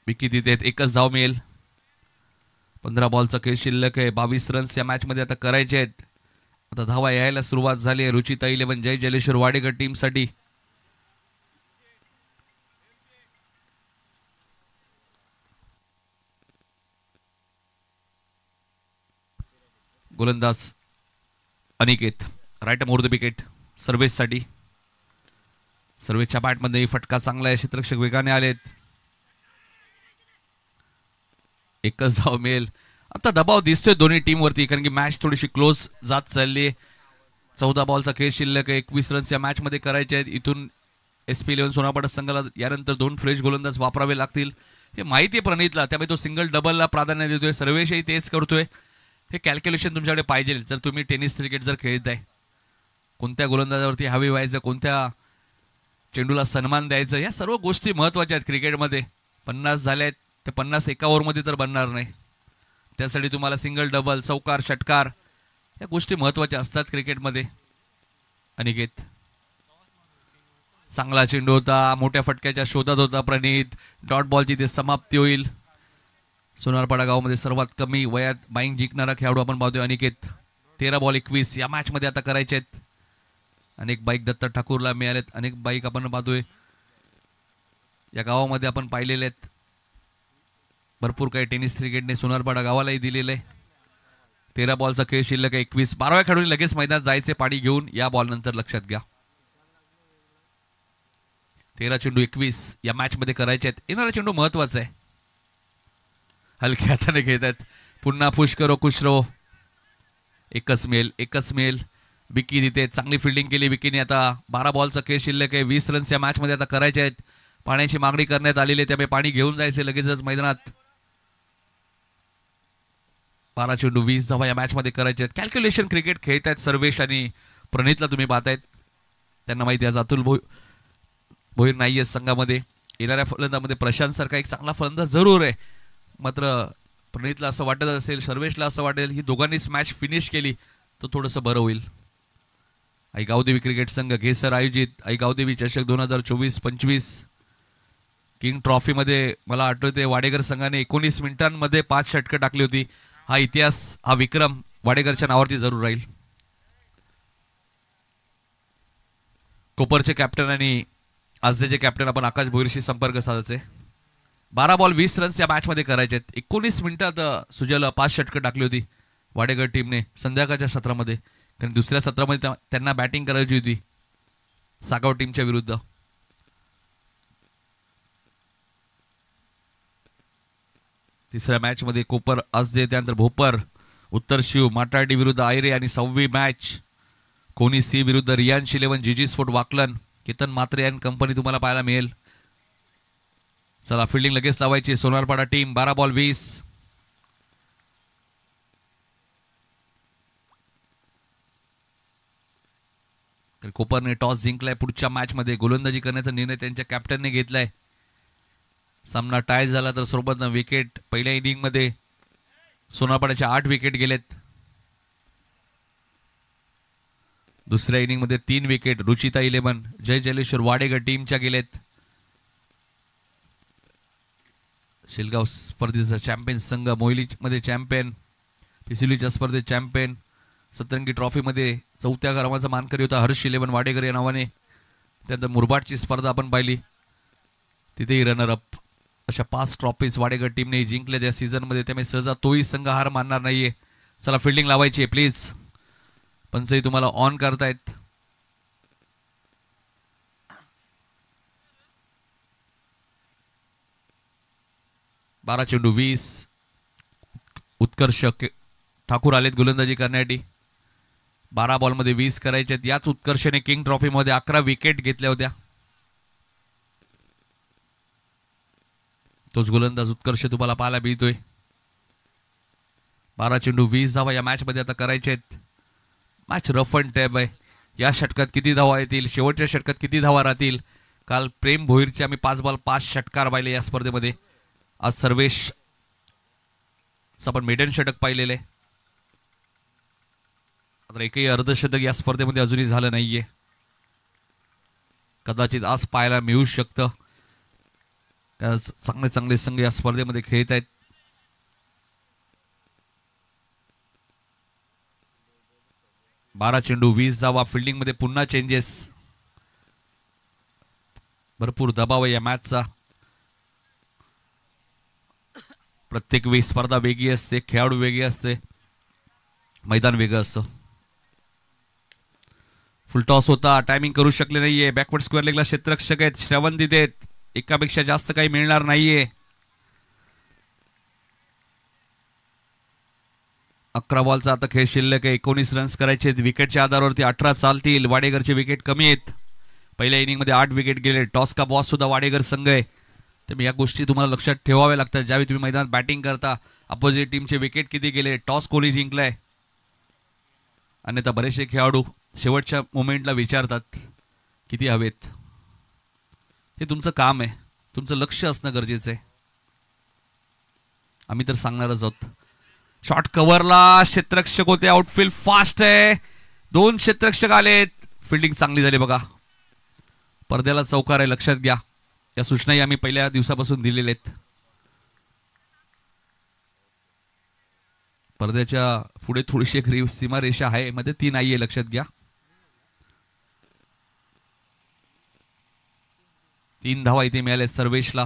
विकी तिथे 1च धाव मिळेल. 15 बॉलचा खेळ शिल्लक आहे. 22 रन्स या मॅच मध्ये आता करायचे आहेत. आता धावा यायला सुरुवात झाली आहे. रुचिता 11 जय जलेश्वर वाडेकर टीम साठी. गोलंदाज Aniket right more the wicket service साठी. सर्व्हिसच्या बॅट मध्ये फटका चांगला आहे. क्षेत्ररक्षक वेगाने आलेत. 1च धाव मिळेल. आता दबाव दिसतोय दोन्ही टीम वरती, कारण की मॅच थोडीशी क्लोज जात चालली आहे. 14 बॉलचा खेळ शिल्लक आहे. 21 रन्स या मॅच मध्ये करायचे आहेत. इथून SP 11 सोनापाडा संघाला यानंतर 2 फ्रेश गोलंदाज वापरावे लागतील. हे माहिती आहे प्रणितला, त्यामुळे तो सिंगल डबलला प्राधान्य देतोय. सर्वेशही तेच करतोय. हे कॅल्क्युलेशन तुमच्याकडे पाहिजे जर तुम्ही टेनिस क्रिकेट जर खेळत आहे. कोणत्या गोलंदाजावरती हवी व्हायचं, कोणत्या चेंडूला सन्मान द्यायचं, या सर्व गोष्टी महत्त्वाच्या आहेत क्रिकेटमध्ये. 50 झाल्यात ते 50 एका ओव्हरमध्ये तर बनणार नाही. त्यासाठी तुम्हाला सिंगल डबल चौकार षटकार या गोष्टी महत्त्वाच्या असतात क्रिकेटमध्ये. अनिकेत चांगला चेंडू होता. मोठ्या फटक्याच्या शोधात होता प्रणित. डॉट बॉलची ते समाप्ती होईल. सोनारपाडा गावामध्ये सर्वात कमी वयात बाईंग जिंकणारा खेळाडू आपण पाहतोय अनिकेत. 13 बॉल 21 या मॅच मध्ये आता करायचे आहेत. अनेक बाईक दत्त ठाकूरला मिळालेत. अनेक बाईक आपण पाहतोय या गावामध्ये आपण पाहिलेले आहेत. भरपूर काही टेनिस क्रिकेटने सोनारपाडा गावालाही दिलेलं आहे. 13 बॉलचा खेळ शिल्लक आहे. 21 12व्या खेळाडूंनी लगेच मैदानात जायचे पाणी घेऊन या बॉल नंतर, लक्षात घ्या. 13 चेंडू 21 या मॅच मध्ये करायचे आहेत. येणारा चेंडू महत्वाचा आहे. हलक्या हाताने खेळतात. पुन्हा पुश करो खुश रहो. 1च मेल. विकी तिथे चांगली फिल्डिंग केली विकीने. आता 12 बॉलचा खेळ शिल्लक आहे. 20 रन्स या मॅच मध्ये आता करायचे आहेत. पाण्याची मागणी करण्यात आलेली आहे, त्यामुळे पाणी घेऊन जायचे लगेचच मैदानात. 12 चेंडू 20 धावा या मॅच मध्ये करायचे आहेत. कॅल्क्युलेशन क्रिकेट खेळत आहेत सर्वेश आणि प्रणितला तुम्ही पाहतायत. त्यांना माहिती आहे अतुल भोईर नाहीये संघामध्ये. येणाऱ्या फलंदामध्ये प्रशांत सारखा एक चांगला फलंदाज जरूर आहे. मात्र प्रणितला असं वाटत असेल, सर्वेशला असं वाटेल ही दोघांनीच मॅच फिनिश केली तर थोडंसं बरं होईल. आई गावदेवी क्रिकेट संघ घेसर आयोजित आई गावदेवी चषक 2024-25 किंग ट्रॉफी मध्ये मला आठवते वाडेकर संघाने 19 मिनिटांमध्ये 5 षटकं टाकली होती. हा इतिहास, हा विक्रम वाडेकरच्या नावावरती जरूर राहील. कोपरचे कॅप्टन आणि आजचे कॅप्टन आपण आकाश भोईरशी संपर्क साधायचे. 12 बॉल 20 रन्स या मॅच मध्ये करायचे. 19 मिनिटात सुजल 5 षटकं टाकली होती वाडेकर टीमने संध्याकाळच्या सत्रामध्ये. कारण दुसऱ्या सत्रामध्ये त्यांना बॅटिंग करायची होती सागाव टीमच्या विरुद्ध. तिसऱ्या मॅच मध्ये कोपर आजदे, त्यानंतर भोपर, उत्तर शिव, माटाडी विरुद्ध आयरे आणि 6वी मॅच कोणी सी विरुद्ध Riyansh 11 GG sport Vakalan, Ketan Matre and company तुम्हाला पाहायला मिळेल. चला फिल्डिंग लगेच लावायची सोनारपाडा टीम. 12 बॉल 20. कोपरने टॉस जिंकलाय. पुढच्या मॅच मध्ये गोलंदाजी करण्याचा निर्णय त्यांच्या कॅप्टनने घेतलाय. सामना टाय झाला तर सोबत विकेट. पहिल्या इनिंग मध्ये सोनारपाड्याच्या 8 विकेट गेलेत. दुसऱ्या इनिंग मध्ये 3 विकेट रुचिता 11 जय जलेश्वर वाडेकर टीमच्या गेलेत. शेलगाव स्पर्धेचा चॅम्पियन संघ, मोहिली मध्ये चॅम्पियन, पिसिलीच्या स्पर्धेत चॅम्पियन, सतरंगी ट्रॉफी मध्ये 4थ्या क्रमांकाचा मानकरी होता हर्ष 11 वाडेकर या नावाने. त्यानंतर मुरबाडची स्पर्धा आपण पाहिली, तिथेही रनरअप. अशा 5 ट्रॉफीज वाडेकर टीमने जिंकल्या त्या सीझन मध्ये. त्यामुळे सहजा तोही संघ हार मानणार नाहीये. चला फिल्डिंग लावायची आहे प्लीज. पंचही तुम्हाला ऑन करतायत. बारा चेंडू 20. उत्कर्ष ठाकूर आलेत गोलंदाजी करण्यासाठी. 12 बॉल मध्ये 20 करायचे. याच उत्कर्षने किंग ट्रॉफी मध्ये 11 विकेट घेतल्या होत्या. तोच गोलंदाज उत्कर्ष तुम्हाला पाहायला मिळतोय. 12 चेंडू 20 धावा या मॅच मध्ये आता करायचे आहेत. मॅच रफ अँड टफ आहे. या षटकात किती धावा येतील, शेवटच्या षटकात किती धावा राहतील. काल प्रेम भोईरचे आम्ही 5 बॉल 5 षटकार पाहिले या स्पर्धेमध्ये. आज सर्वेश आपण मेडन षटक पाहिलेले. आता एकही अर्धशतक या स्पर्धेमध्ये अजूनही झालं नाहीये. कदाचित आज पाहायला मिळू शकतं. चांगले चांगले संघ या स्पर्धेमध्ये खेळत आहेत. बारा चेंडू 20 धावा. फिल्डिंग मध्ये पुन्हा चेंजेस. भरपूर दबाव आहे या मॅचचा. प्रत्येक वेळी स्पर्धा वेगळी असते, खेळाडू वेगळे असते, मैदान वेगळं असतं. फुल टॉस होता, टायमिंग करू शकले नाहीये. बॅकवर्ड स्क्वेअर लेगला क्षेत्ररक्षक आहेत, श्रवण तिथे आहेत. एकापेक्षा जास्त काही मिळणार नाहीये. 11 बॉलचा आता खेळ शिल्लक आहे. 19 रन्स करायचे. विकेटच्या आधारावरती 18 चालतील. वाडेकरचे विकेट कमी आहेत. पहिल्या इनिंग मध्ये 8 विकेट गेले. टॉस का बॉस सुद्धा वाडेकर संघ आहे. त्यामुळे या गोष्टी तुम्हाला लक्षात ठेवाव्या लागतात ज्यावेळी तुम्ही मैदानात बॅटिंग करता. अपोजिट टीमचे विकेट किती गेले, टॉस कोणी जिंकलाय. अन्यथा बरेचसे खेळाडू शेवटच्या मोमेंटला विचारतात किती हवेत. हे तुमचं काम आहे, तुमचं लक्ष असणं गरजेचं आहे. आम्ही तर सांगणारच आहोत. शॉर्ट कव्हरला क्षेत्ररक्षक होते. आउटफील्ड फास्ट आहे. 2 क्षेत्ररक्षक आलेत. फिल्डिंग चांगली झाली बघा. पडद्याला चौकार आहे, लक्षात घ्या. या सूचनाही आम्ही पहिल्या दिवसापासून दिलेल्या आहेत. पडद्याच्या पुढे थोडीशी एक सीमारेषा आहे, मध्ये ती नाहीये, लक्षात घ्या. 3 धावा इथे मिळाल्या सर्वेशला.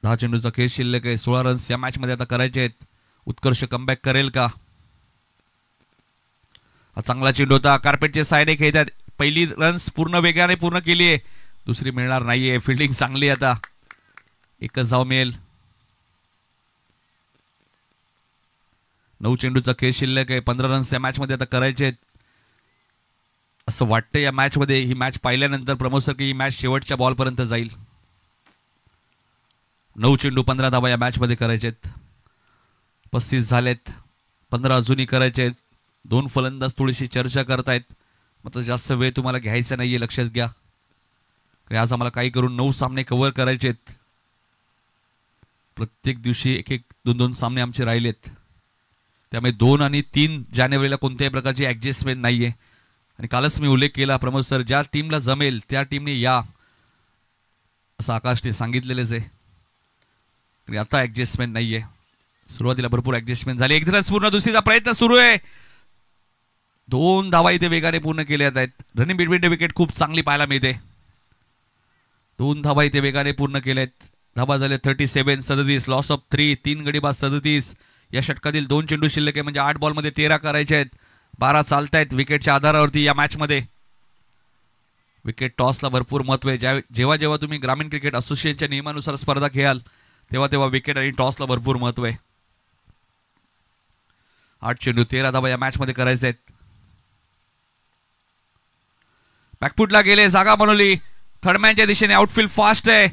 दहा चेंडूचा खेळ शिल्लक आहे. 16 रन्स या मॅच मध्ये आता करायचे आहेत. उत्कर्ष कमबॅक करेल का. चांगला चेंडू होता. कार्पेटचे साइड खेळतात. पहिली रन्स पूर्ण वेगाने पूर्ण केली आहे, दुसरी मिळणार नाहीये. फिल्डिंग चांगली. आता एकच धाव मिळेल. 9 चेंडूचा खेळ शिल्लक आहे. 15 रन्स या मॅच मध्ये आता करायचे आहेत. असं वाटतं या मॅच मध्ये, ही मॅच पाहिल्यानंतर प्रमोद सर की ही मॅच शेवटच्या बॉल पर्यंत जाईल. 9 चेंडू 15 धावा या मॅच मध्ये करायचे आहेत. 35 झालेत. 15 अजूनही करायचे आहेत. 2 फलंदाज थोडीशी चर्चा करतायत. मात्र जास्त वेळ तुम्हाला घ्यायचा नाहीये, लक्षात घ्या. आज आम्हाला काही करून 9 सामने कव्हर करायचे आहेत. प्रत्येक दिवशी 1-1, 2-2 सामने आमचे राहिलेत. त्यामुळे 2 आणि 3 जानेवारीला कोणत्याही प्रकारची ऍडजस्टमेंट नाहीये. आणि कालच मी उल्लेख केला, प्रमोद सर ज्या टीमला जमेल त्या टीमने या असं आकाशने सांगितलेलेच आहे. तरी आता ऍडजस्टमेंट नाहीये. सुरुवातीला भरपूर ऍडजस्टमेंट झाली. 1 रन्स पूर्ण. दुसरीचा प्रयत्न सुरू आहे. 2 धावा इथे वेगाने पूर्ण केल्या आहेत. रनिंग बिटवीन द विकेट खूप चांगली पाहायला मिळते. 2 धावा इथे वेगाने पूर्ण केल्यात. धावा झाले 37. 37 लॉस ऑफ 3. 3 गडी बाद 37. या षटकातील 2 चेंडू शिल्लक आहे. म्हणजे 8 बॉल मध्ये 13 करायचे आहेत. 12 चालतायत. विकेटच्या आधारावरती या मॅच मध्ये विकेट टॉसला भरपूर महत्व आहे. जेव्हा जेव्हा तुम्ही ग्रामीण क्रिकेट असोसिएशनच्या नियमानुसार स्पर्धा खेळाल तेव्हा तेव्हा विकेट आणि टॉसला भरपूर महत्व आहे. 8 चेंडू 13 धावा या मॅच मध्ये करायचे आहेत. बॅकफुटला गेले, जागा बनवली, थर्डमॅनच्या दिशेने, आउटफील्ड फास्ट आहे.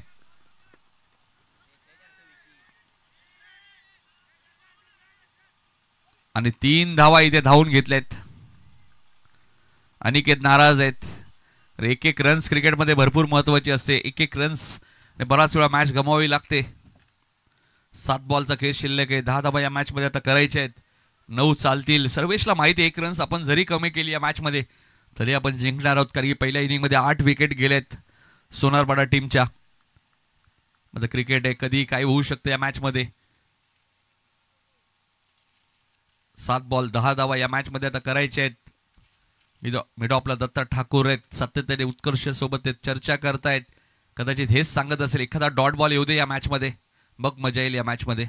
आणि 3 धावा इथे धावून घेतल्यात. अनिकेत नाराज आहेत. एक एक रन्स क्रिकेटमध्ये भरपूर महत्वाची असते. एक एक रन्स बराच वेळा मॅच गमावावी लागते. 7 बॉलचा खेळ शिल्लक आहे. 10 धावा या मॅच मध्ये आता करायचे आहेत. 9 चालतील. सर्वेशला माहिती आहे 1 रन्स आपण जरी कमी केली या मॅच मध्ये तरी आपण जिंकणार आहोत, कारण की पहिल्या इनिंग मध्ये 8 विकेट गेलेत सोनारपाडा टीमच्या. आता क्रिकेट आहे, कधी काय होऊ शकतं या मॅच मध्ये. 7 बॉल 10 धावा या मॅच मध्ये आता करायचे आहेत. मिडॉपला दत्ता ठाकूर आहेत, सातत्याने उत्कर्ष सोबत चर्चा करतायत. कदाचित हेच सांगत असेल एखादा डॉट बॉल येऊ दे या मॅच मध्ये, बघ मजा येईल या मॅच मध्ये.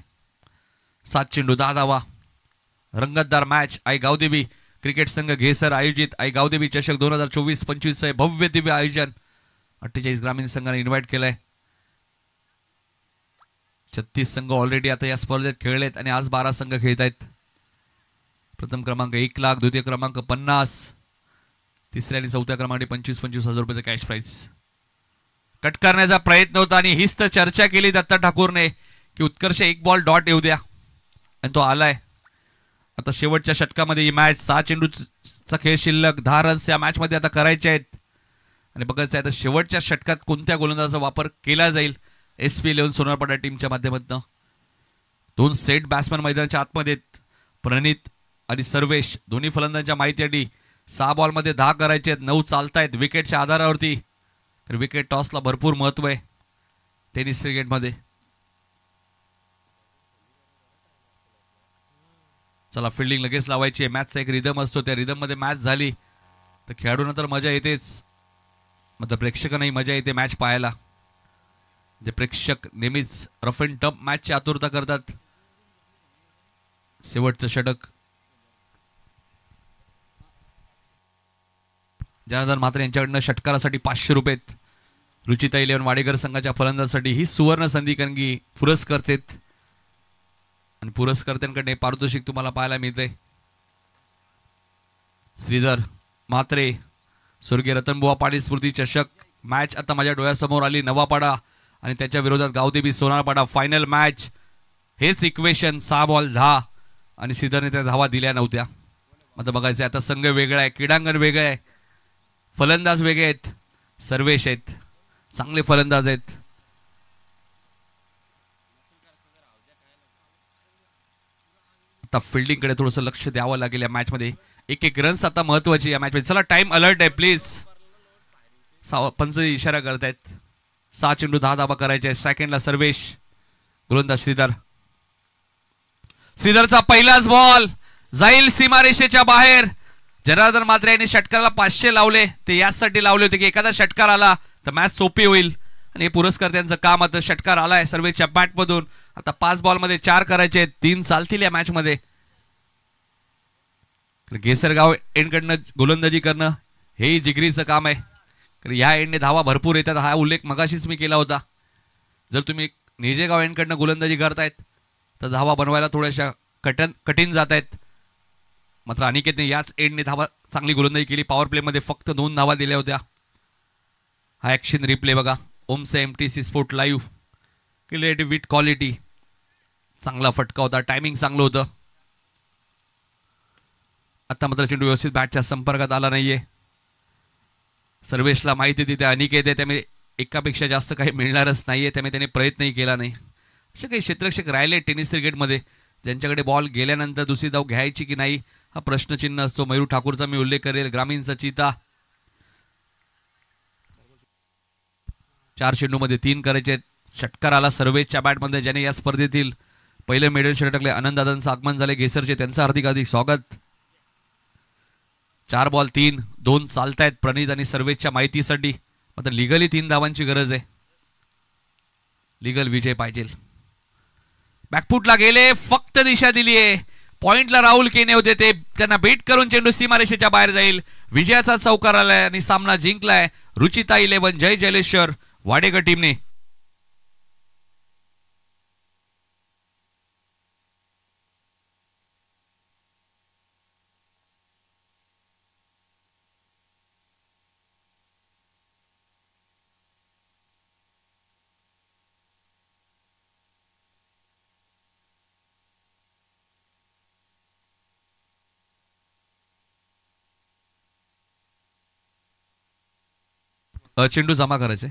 7 चेंडू 10 धावा. रंगतदार मॅच. आई गावदेवी क्रिकेट संघ घेसर आयोजित आई गावदेवी चषक 2024-25 चे भव्य दिव्य आयोजन 48 ग्रामीण संघाने इन्व्हाइट केलंय. 36 संघ ऑलरेडी आता या स्पर्धेत खेळलेत आणि आज 12 संघ खेळत आहेत. प्रथम क्रमांक 1 लाख, द्वितीय क्रमांक 50, तिसऱ्या आणि चौथ्या क्रमांकाने 25,000 रुपयाचा कॅश प्राइज. कट करण्याचा प्रयत्न होता आणि हीच तर चर्चा केली दत्ता ठाकूरने की उत्कर्ष 1 बॉल डॉट येऊ द्या, आणि तो आलाय. आता शेवटच्या षटकामध्ये ही मॅच 6 चेंडूचा खेळ शिल्लक, 10 रन्स या मॅच मध्ये आता करायचे आहेत. आणि बघायचं आहे आता शेवटच्या षटकात कोणत्या गोलंदाजाचा वापर केला जाईल SP11 सोनारपाडा टीमच्या माध्यमातून. 2 सेट बॅट्समन मैदानाच्या आतमध्ये आहेत. प्रणित आणि सर्वेश दोन्ही फलंदाजांच्या माहितीसाठी 6 बॉलमध्ये 10 करायचे आहेत. 9 चालतायत विकेटच्या आधारावरती. तर विकेट टॉसला भरपूर महत्व आहे टेनिस क्रिकेटमध्ये. चला फिल्डिंग लगेच लावायची आहे. मॅचचा एक रिदम असतो, त्या रिदम मध्ये मॅच झाली तर खेळाडूंना तर मजा येतेच, मात्र प्रेक्षकांनाही मजा येते मॅच पाहायला. जे प्रेक्षक नेहमीच रफ अँड टफ मॅचची आतुरता करतात. शेवटचं षटक. जनार्दन म्हात्रे यांच्याकडनं षटकारासाठी 500 रुपये. रुचिता 11 वाडेकर संघाच्या फलंदाजासाठी ही सुवर्ण संधी, कारण की पुरस्कर्तेत आणि पुरस्कर्त्यांकडे पारितोषिक तुम्हाला पाहायला मिळते. श्रीधर म्हात्रे, स्वर्गीय रतनबुवा पाटील स्मृती चषक मॅच आता माझ्या डोळ्यासमोर आली. नवापाडा आणि त्याच्या विरोधात गावदेवी सोनारपाडा फायनल मॅच. हेच इक्वेशन. 6 बॉल 10 आणि श्रीधरने त्या धावा दिल्या नव्हत्या. आता बघायचं आता संघ वेगळा आहे, क्रीडांगण वेगळं आहे, फलंदाज वेगळे आहेत. सर्वेश आहेत, चांगले फलंदाज आहेत. आता फिल्डिंग कडे थोडंसं लक्ष द्यावं लागेल या मॅच मध्ये. एक एक रन्स आता महत्वाची या मॅच मध्ये. चला टाइम अलर्ट आहे प्लीज. पंच इशारा करतायत. 6 चेंडू 10 धावा करायचे. सेकंडला सर्वेश, गोलंदाज श्रीधर. श्रीधरचा पहिलाच बॉल जाईल सीमारेषेच्या बाहेर. जनार्दन म्हात्रे यांनी षटकाराला 500 लावले. ते यासाठी लावले होते की एखादा षटकार आला तर मॅच सोपी होईल, आणि हे पुरस्कर्त्यांचं काम. आता षटकार आलाय सर्वेच्या बॅट मधून. आता 5 बॉल मध्ये 4 करायचे. 3 चालतील या मॅच मध्ये. घेसरगाव एंडकडनं गोलंदाजी करणं हेही जिगरीचं काम आहे. या एंडने धावा भरपूर येतात, हा उल्लेख मगाशीच मी केला होता. जर तुम्ही निजेगाव एंडकडनं गोलंदाजी करतायत तर धावा बनवायला थोड्याशा कठीण जात आहेत. मात्र अनिकेतने याच एंडने धावा चांगली गोलंदाजी केली. पॉवर प्ले मध्ये फक्त 2 धावा दिल्या होत्या. हा ऍक्शन रिप्ले बघा. ओमसे MTC sport live. Clarity with quality. चांगला फटका होता, टायमिंग चांगलं होतं. आता मात्र चेंडू व्यवस्थित बॅटच्या संपर्कात आला नाहीये. सर्वेशला माहिती होती त्या अनिकेत आहे, त्यामुळे एकापेक्षा जास्त काही मिळणारच नाहीये, त्यामुळे त्याने प्रयत्नही केला नाही. असे काही क्षेत्ररक्षक राहिले टेनिस क्रिकेटमध्ये ज्यांच्याकडे बॉल गेल्यानंतर दुसरी धाव घ्यायची की नाही हा प्रश्नचिन्ह असतो. मयूर ठाकूरचा मी उल्लेख करेल. ग्रामीणचा चिता. 4 चेंडूमध्ये 3 करायचे. षटकार आला सर्वेशच्या बॅटमध्ये, ज्याने या स्पर्धेतील पहिले मेडल षटकले. आनंददादांचं आगमन झाले घेसरचे, त्यांचं हार्दिक हार्दिक स्वागत. 4 बॉल 3, 2 चालतायत प्रणित आणि सर्वेशच्या माहितीसाठी. मात्र लिगली 3 धावांची गरज आहे. लिगल विजय पाहिजे. बॅकफुटला गेले, फक्त दिशा दिली आहे. पॉइंटला राहुल केने होते, ते त्यांना बेट करून चेंडू सीमारेषेच्या बाहेर जाईल. विजयाचा चौकार आलाय आणि सामना जिंकलाय रुचिता 11 जय जलेश्वर वाडेकर टीमने. चेंडू जमा करायचे